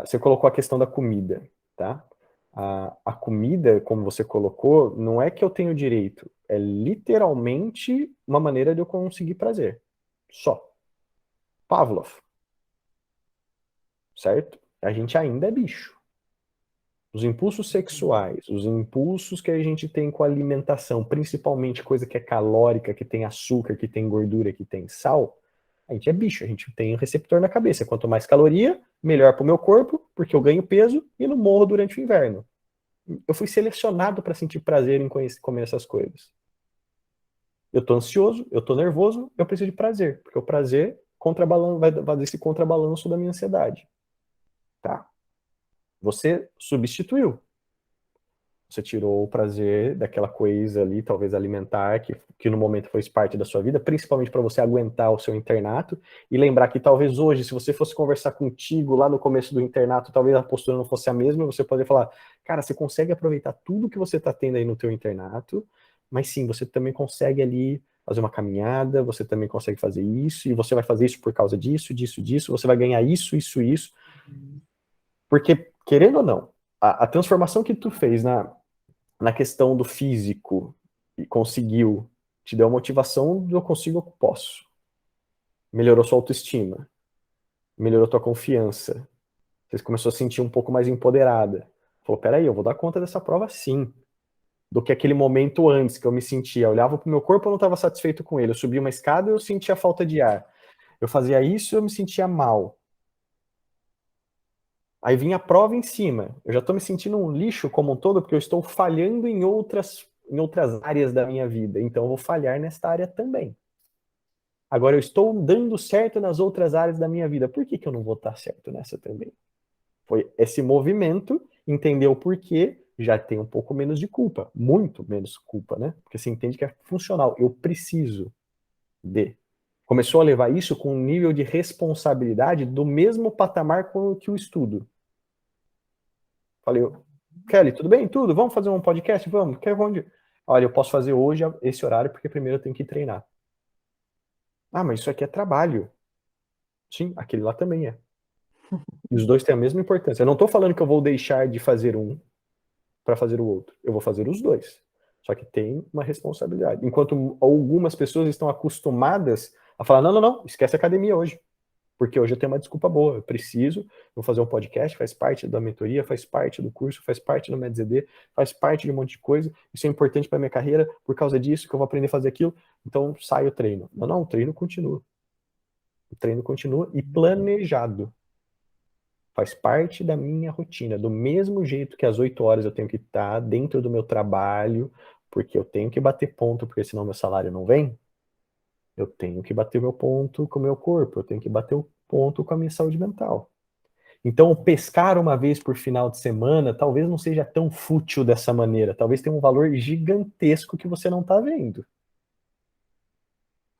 você colocou a questão da comida, tá? A comida, como você colocou, não é que eu tenho direito, é literalmente uma maneira de eu conseguir prazer. Só. Pavlov. Certo? A gente ainda é bicho. Os impulsos sexuais, os impulsos que a gente tem com a alimentação, principalmente coisa que é calórica, que tem açúcar, que tem gordura, que tem sal, a gente é bicho, a gente tem um receptor na cabeça. Quanto mais caloria, melhor para o meu corpo, porque eu ganho peso e não morro durante o inverno. Eu fui selecionado para sentir prazer em comer essas coisas. Eu tô ansioso, eu tô nervoso, eu preciso de prazer, porque o prazer vai fazer esse contrabalanço da minha ansiedade. Tá? Você substituiu. Você tirou o prazer daquela coisa ali, talvez alimentar, que no momento fez parte da sua vida, principalmente para você aguentar o seu internato, e lembrar que talvez hoje, se você fosse conversar contigo lá no começo do internato, talvez a postura não fosse a mesma, você poderia falar, cara, você consegue aproveitar tudo que você está tendo aí no teu internato, mas sim, você também consegue ali fazer uma caminhada, você também consegue fazer isso, e você vai fazer isso por causa disso, disso, disso, você vai ganhar isso, isso, isso. Porque, querendo ou não, a transformação que tu fez na questão do físico e conseguiu, te deu a motivação do eu consigo, eu posso. Melhorou sua autoestima, melhorou tua confiança. Você começou a se sentir um pouco mais empoderada. Falou, peraí, eu vou dar conta dessa prova sim. Do que aquele momento antes que eu me sentia, eu olhava pro meu corpo, eu não estava satisfeito com ele. Eu subia uma escada, eu sentia falta de ar. Eu fazia isso, eu me sentia mal. Aí vinha a prova em cima. Eu já estou me sentindo um lixo como um todo, porque eu estou falhando em outras áreas da minha vida. Então eu vou falhar nesta área também. Agora eu estou dando certo nas outras áreas da minha vida. Por que eu não vou estar certo nessa também? Foi esse movimento, entender o porquê, já tem um pouco menos de culpa. Muito menos culpa, né? Porque você entende que é funcional. Eu preciso de. Começou a levar isso com um nível de responsabilidade do mesmo patamar com que o estudo. Falei, Kelly, tudo bem? Tudo? Vamos fazer um podcast? Vamos. Quer onde? Olha, eu posso fazer hoje esse horário porque primeiro eu tenho que treinar. Ah, mas isso aqui é trabalho. Sim, aquele lá também é. E os dois têm a mesma importância. Eu não estou falando que eu vou deixar de fazer um para fazer o outro. Eu vou fazer os dois. Só que tem uma responsabilidade. Enquanto algumas pessoas estão acostumadas a falar, não, não, não, esquece a academia hoje. Porque hoje eu tenho uma desculpa boa, eu preciso, vou fazer um podcast, faz parte da mentoria, faz parte do curso, faz parte do MedZD, faz parte de um monte de coisa, isso é importante para minha carreira, por causa disso que eu vou aprender a fazer aquilo, então sai o treino. Não, não, o treino continua. O treino continua e planejado. Faz parte da minha rotina, do mesmo jeito que às 8 horas eu tenho que estar dentro do meu trabalho, porque eu tenho que bater ponto, porque senão meu salário não vem, eu tenho que bater meu ponto com o meu corpo, eu tenho que bater o ponto com a minha saúde mental. Então, pescar uma vez por final de semana talvez não seja tão fútil dessa maneira. Talvez tenha um valor gigantesco que você não está vendo.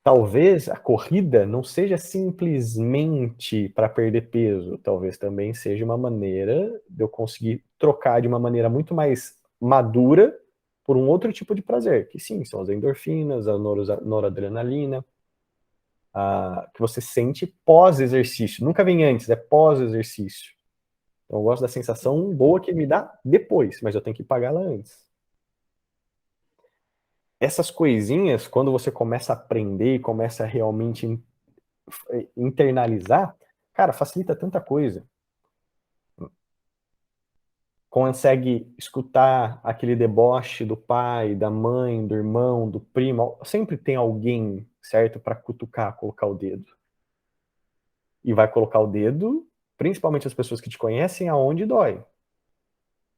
Talvez a corrida não seja simplesmente para perder peso. Talvez também seja uma maneira de eu conseguir trocar de uma maneira muito mais madura por um outro tipo de prazer. Que sim, são as endorfinas, a noradrenalina, que você sente pós-exercício. Nunca vem antes, é pós-exercício. Então eu gosto da sensação boa que me dá depois, mas eu tenho que pagar ela antes. Essas coisinhas, quando você começa a aprender e começa a realmente internalizar, cara, facilita tanta coisa. Consegue escutar aquele deboche do pai, da mãe, do irmão, do primo. Sempre tem alguém, certo, para cutucar, colocar o dedo. E vai colocar o dedo, principalmente as pessoas que te conhecem, aonde dói.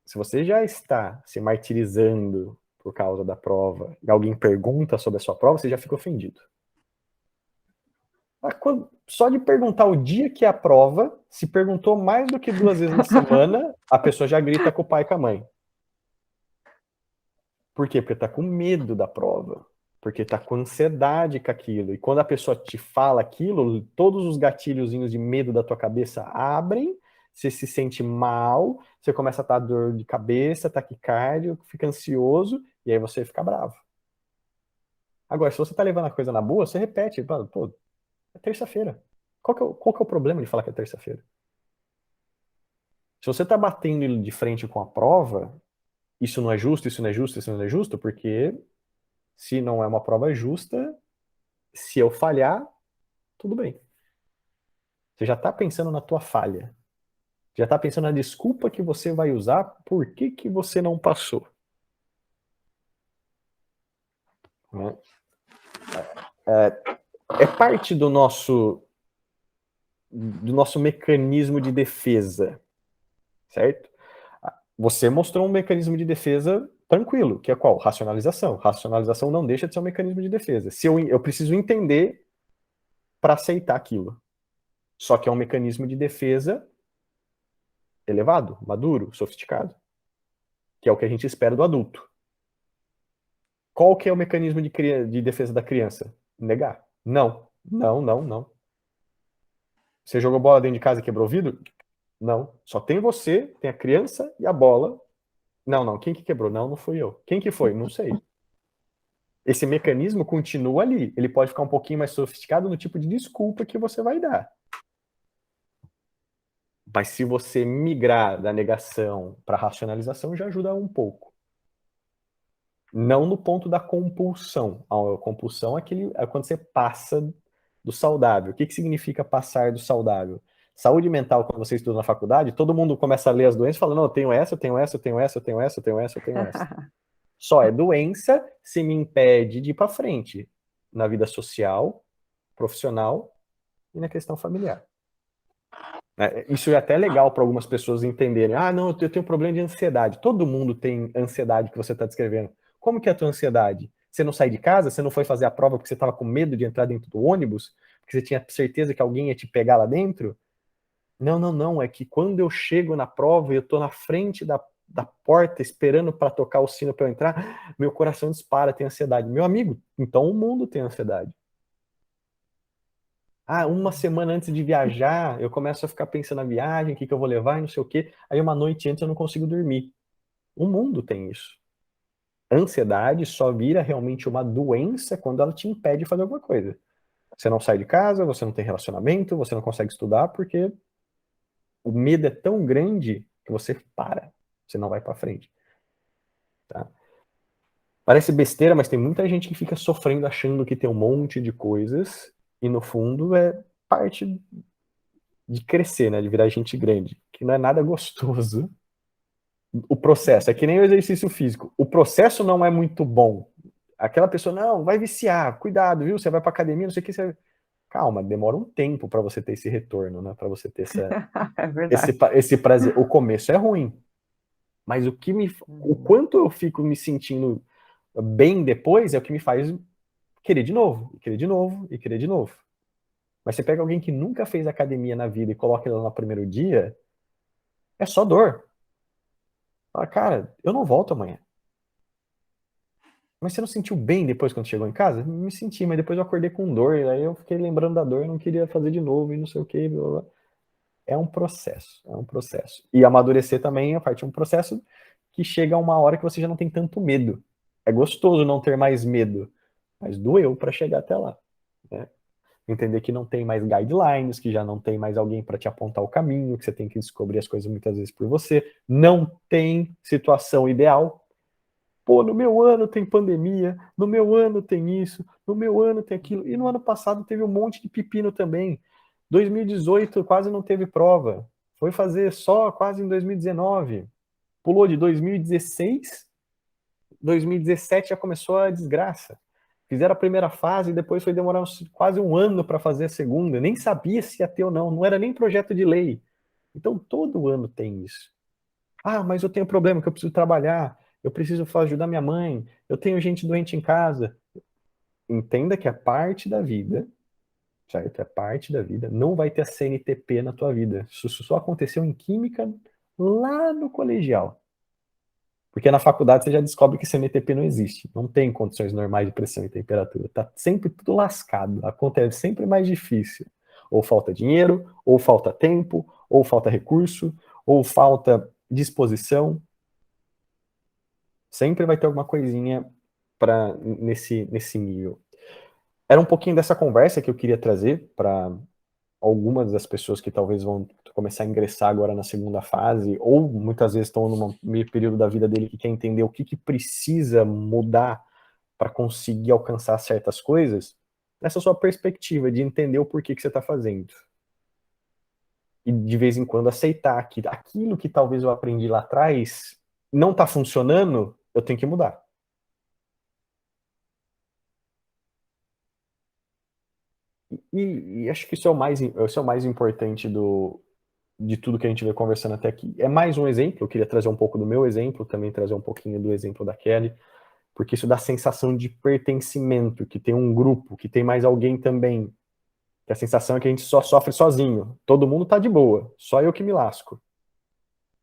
Se você já está se martirizando por causa da prova e alguém pergunta sobre a sua prova, você já fica ofendido. Só de perguntar o dia que é a prova, se perguntou mais do que 2 vezes na semana, a pessoa já grita com o pai e com a mãe. Por quê? Porque tá com medo da prova. porque tá com ansiedade com aquilo. E quando a pessoa te fala aquilo, todos os gatilhozinhos de medo da tua cabeça abrem, você se sente mal, você começa a estar dor de cabeça, taquicárdio, fica ansioso, e aí você fica bravo. Agora, se você tá levando a coisa na boa, você repete, pô, é terça-feira. Qual que é o problema de falar que é terça-feira? Se você tá batendo de frente com a prova, isso não é justo, isso não é justo, isso não é justo, porque se não é uma prova justa, se eu falhar, tudo bem. Você já está pensando na tua falha. Já está pensando na desculpa que você vai usar por que você não passou. Né? É parte do nosso mecanismo de defesa, certo? Você mostrou um mecanismo de defesa tranquilo, que é qual? Racionalização. Racionalização não deixa de ser um mecanismo de defesa. Se eu preciso entender para aceitar aquilo. Só que é um mecanismo de defesa elevado, maduro, sofisticado, que é o que a gente espera do adulto. Qual que é o mecanismo de defesa da criança? Negar. Não, não, não, não. Você jogou bola dentro de casa e quebrou o vidro? Não. Só tem você, tem a criança e a bola. Não, não. Quem que quebrou? Não, não fui eu. Quem que foi? Não sei. Esse mecanismo continua ali. Ele pode ficar um pouquinho mais sofisticado no tipo de desculpa que você vai dar. Mas se você migrar da negação para racionalização, já ajuda um pouco. Não no ponto da compulsão. A compulsão é quando você passa do saudável. O que significa passar do saudável? Saúde mental, quando você estuda na faculdade, todo mundo começa a ler as doenças e fala, não, eu tenho essa, eu tenho essa, eu tenho essa, eu tenho essa, eu tenho essa, eu tenho essa. Só é doença se me impede de ir para frente na vida social, profissional e na questão familiar. Isso é até legal para algumas pessoas entenderem. Ah, não, eu tenho problema de ansiedade. Todo mundo tem ansiedade que você está descrevendo. Como que é a tua ansiedade? Você não sai de casa? Você não foi fazer a prova porque você estava com medo de entrar dentro do ônibus? Porque você tinha certeza que alguém ia te pegar lá dentro? Não, não, não. É que quando eu chego na prova e eu estou na frente da porta esperando para tocar o sino para eu entrar, meu coração dispara, tem ansiedade. Meu amigo, então o mundo tem ansiedade. Ah, uma semana antes de viajar, eu começo a ficar pensando na viagem, o que eu vou levar e não sei o quê. Aí uma noite antes eu não consigo dormir. O mundo tem isso. Ansiedade só vira realmente uma doença quando ela te impede de fazer alguma coisa. Você não sai de casa, você não tem relacionamento, você não consegue estudar porque o medo é tão grande que você para. Você não vai para frente. Tá? Parece besteira, mas tem muita gente que fica sofrendo achando que tem um monte de coisas e no fundo é parte de crescer, né, de virar gente grande, que não é nada gostoso. O processo é que nem o exercício físico. O processo não é muito bom. Aquela pessoa, não, vai viciar, cuidado, viu? Você vai para academia, não sei o que, você... Calma, demora um tempo para você ter esse retorno, né? Para você ter É verdade. esse prazer. O começo é ruim, mas o quanto eu fico me sentindo bem depois é o que me faz querer de novo, e querer de novo, e querer de novo. Mas você pega alguém que nunca fez academia na vida e coloca ele lá no primeiro dia, é só dor. Fala, cara, eu não volto amanhã. Mas você não sentiu bem depois quando chegou em casa? Me senti, mas depois eu acordei com dor, e aí eu fiquei lembrando da dor, eu não queria fazer de novo e não sei o que. Blá, blá. É um processo, é um processo. E amadurecer também é parte de um processo que chega a uma hora que você já não tem tanto medo. É gostoso não ter mais medo, mas doeu para chegar até lá. Né? Entender que não tem mais guidelines, que já não tem mais alguém para te apontar o caminho, que você tem que descobrir as coisas muitas vezes por você. Não tem situação ideal. Pô, no meu ano tem pandemia, no meu ano tem isso, no meu ano tem aquilo. E no ano passado teve um monte de pepino também. 2018 quase não teve prova. Foi fazer só quase em 2019. Pulou de 2016, 2017 já começou a desgraça. Fizeram a primeira fase e depois foi demorar quase um ano para fazer a segunda. Nem sabia se ia ter ou não. Não era nem projeto de lei. Então todo ano tem isso. Ah, mas eu tenho problema que eu preciso trabalhar. Eu preciso ajudar minha mãe. Eu tenho gente doente em casa. Entenda que é parte da vida, certo? É parte da vida. Não vai ter a CNTP na tua vida. Isso só aconteceu em química lá no colegial. Porque na faculdade você já descobre que CMTP não existe. Não tem condições normais de pressão e temperatura. Tá sempre tudo lascado. A conta é sempre mais difícil. Ou falta dinheiro, ou falta tempo, ou falta recurso, ou falta disposição. Sempre vai ter alguma coisinha nesse nível. Era um pouquinho dessa conversa que eu queria trazer para algumas das pessoas que talvez vão começar a ingressar agora na segunda fase, ou muitas vezes estão no meio período da vida dele que quer entender o que precisa mudar para conseguir alcançar certas coisas, nessa sua perspectiva de entender o porquê que você está fazendo. E de vez em quando aceitar que aquilo que talvez eu aprendi lá atrás não está funcionando, eu tenho que mudar. E acho que isso é o mais importante de tudo que a gente veio conversando até aqui. É mais um exemplo, eu queria trazer um pouco do meu exemplo, também trazer um pouquinho do exemplo da Kelly, porque isso dá sensação de pertencimento, que tem um grupo, que tem mais alguém também. Que a sensação é que a gente só sofre sozinho. Todo mundo tá de boa, só eu que me lasco.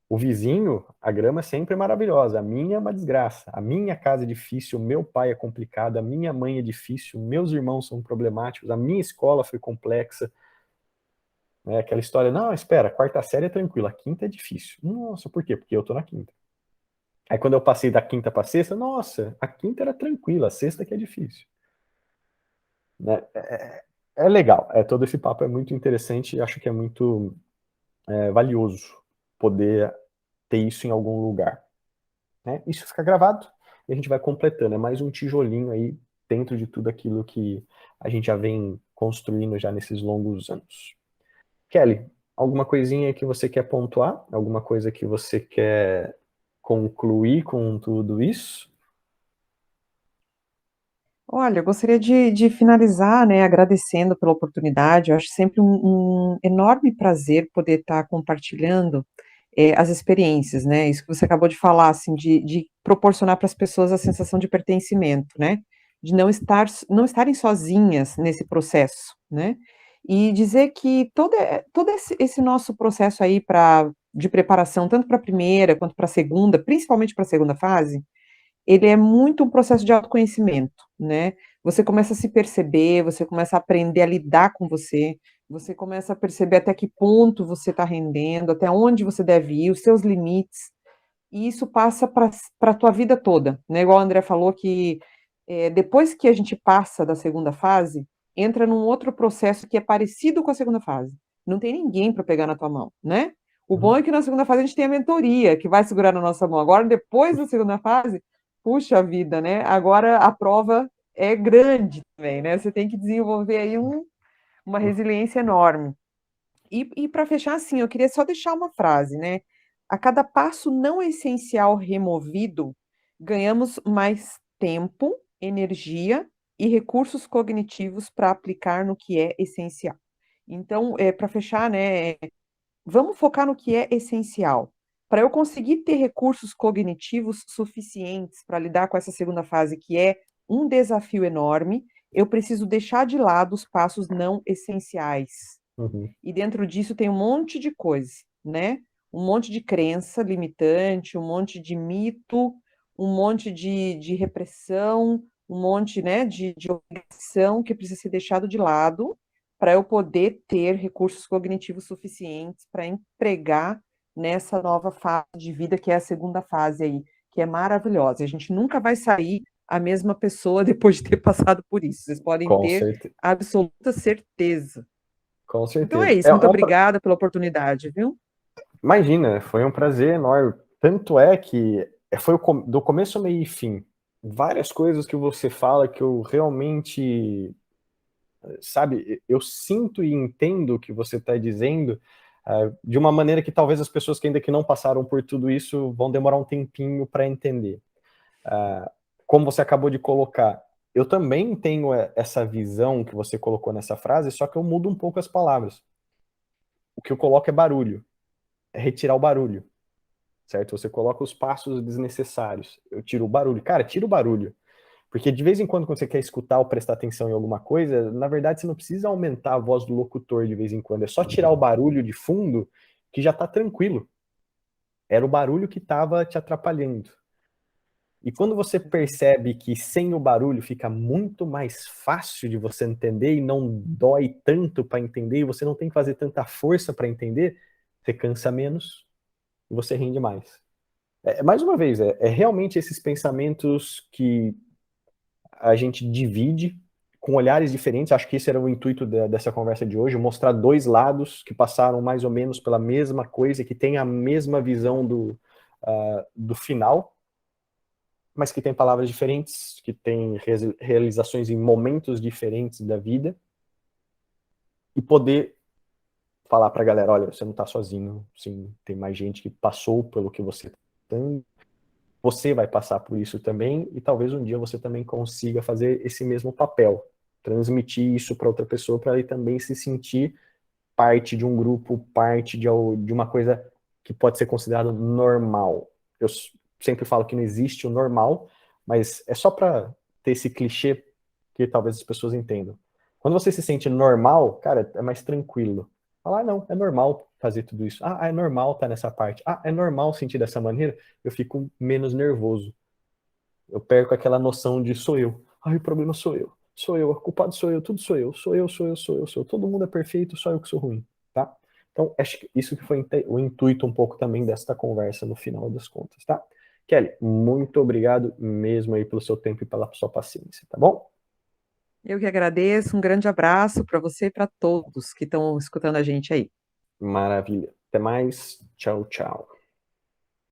O vizinho, a grama sempre é maravilhosa, a minha é uma desgraça. A minha casa é difícil, o meu pai é complicado, a minha mãe é difícil, meus irmãos são problemáticos, a minha escola foi complexa. Né? Aquela história, não, espera, a quarta série é tranquila, a quinta é difícil. Nossa, por quê? Porque eu tô na quinta. Aí quando eu passei da quinta para sexta, nossa, a quinta era tranquila, a sexta que é difícil. Né? É legal, todo esse papo é muito interessante e acho que é muito valioso poder ter isso em algum lugar. Né? Isso fica gravado e a gente vai completando, é mais um tijolinho aí dentro de tudo aquilo que a gente já vem construindo já nesses longos anos. Kelly, alguma coisinha que você quer pontuar? Alguma coisa que você quer concluir com tudo isso? Olha, eu gostaria de finalizar, né, agradecendo pela oportunidade. Eu acho sempre um enorme prazer poder estar compartilhando as experiências, né? Isso que você acabou de falar, assim, de proporcionar para as pessoas a sensação de pertencimento, né? De não estarem sozinhas nesse processo, né? E dizer que todo esse nosso processo aí de preparação, tanto para a primeira quanto para a segunda, principalmente para a segunda fase, ele é muito um processo de autoconhecimento, né? Você começa a se perceber, você começa a aprender a lidar com você começa a perceber até que ponto você está rendendo, até onde você deve ir, os seus limites, e isso passa para a tua vida toda, né? Igual o André falou que depois que a gente passa da segunda fase, entra num outro processo que é parecido com a segunda fase. Não tem ninguém para pegar na tua mão, né? O bom é que na segunda fase a gente tem a mentoria que vai segurar na nossa mão. Agora, depois da segunda fase, puxa vida, né? Agora a prova é grande também, né? Você tem que desenvolver aí uma resiliência enorme. E para fechar, assim, eu queria só deixar uma frase, né? A cada passo não essencial removido, ganhamos mais tempo, energia e recursos cognitivos para aplicar no que é essencial. Então, para fechar, né, vamos focar no que é essencial. Para eu conseguir ter recursos cognitivos suficientes para lidar com essa segunda fase, que é um desafio enorme, eu preciso deixar de lado os passos não essenciais. Uhum. E dentro disso tem um monte de coisa, né? Um monte de crença limitante, um monte de mito, um monte de repressão, um monte, né, de obrigação que precisa ser deixado de lado para eu poder ter recursos cognitivos suficientes para empregar nessa nova fase de vida, que é a segunda fase aí, que é maravilhosa. A gente nunca vai sair a mesma pessoa depois de ter passado por isso. Vocês podem Com ter certeza. absoluta certeza. Com Então é certeza. isso, muito obrigada pela oportunidade, viu? Imagina, foi um prazer enorme. Tanto é que foi do começo, meio e fim. Várias coisas que você fala que eu realmente, sabe, eu sinto e entendo o que você está dizendo, de uma maneira que talvez as pessoas que ainda que não passaram por tudo isso vão demorar um tempinho para entender. Como você acabou de colocar, eu também tenho essa visão que você colocou nessa frase, só que eu mudo um pouco as palavras. O que eu coloco é barulho, é retirar o barulho. Certo? Você coloca os passos desnecessários. Eu tiro o barulho. Cara, tira o barulho. Porque de vez em quando você quer escutar ou prestar atenção em alguma coisa, na verdade você não precisa aumentar a voz do locutor de vez em quando. É só tirar o barulho de fundo que já tá tranquilo. Era o barulho que estava te atrapalhando. E quando você percebe que sem o barulho fica muito mais fácil de você entender e não dói tanto para entender, e você não tem que fazer tanta força para entender, você cansa menos e você rende mais. Mais uma vez, é realmente esses pensamentos que a gente divide com olhares diferentes. Acho que esse era o intuito dessa conversa de hoje, mostrar dois lados que passaram mais ou menos pela mesma coisa, que tem a mesma visão do final, mas que tem palavras diferentes, que tem realizações em momentos diferentes da vida, e poder falar para a galera, olha, você não está sozinho, sim, tem mais gente que passou pelo que você tem, você vai passar por isso também, e talvez um dia você também consiga fazer esse mesmo papel, transmitir isso para outra pessoa, para ele também se sentir parte de um grupo, parte de uma coisa que pode ser considerado normal. Eu sempre falo que não existe o normal, mas é só para ter esse clichê que talvez as pessoas entendam. Quando você se sente normal, cara, é mais tranquilo. Falar, não, é normal fazer tudo isso. Ah, é normal estar nessa parte. Ah, é normal sentir dessa maneira. Eu fico menos nervoso. Eu perco aquela noção de sou eu. Ai, o problema sou eu. Sou eu, o culpado sou eu, tudo sou eu. Sou eu, sou eu, sou eu, sou eu. Todo mundo é perfeito, só eu que sou ruim, tá? Então, acho que isso que foi o intuito um pouco também desta conversa no final das contas, tá? Kelly, muito obrigado mesmo aí pelo seu tempo e pela sua paciência, tá bom? Eu que agradeço, um grande abraço para você e para todos que estão escutando a gente aí. Maravilha. Até mais. Tchau, tchau.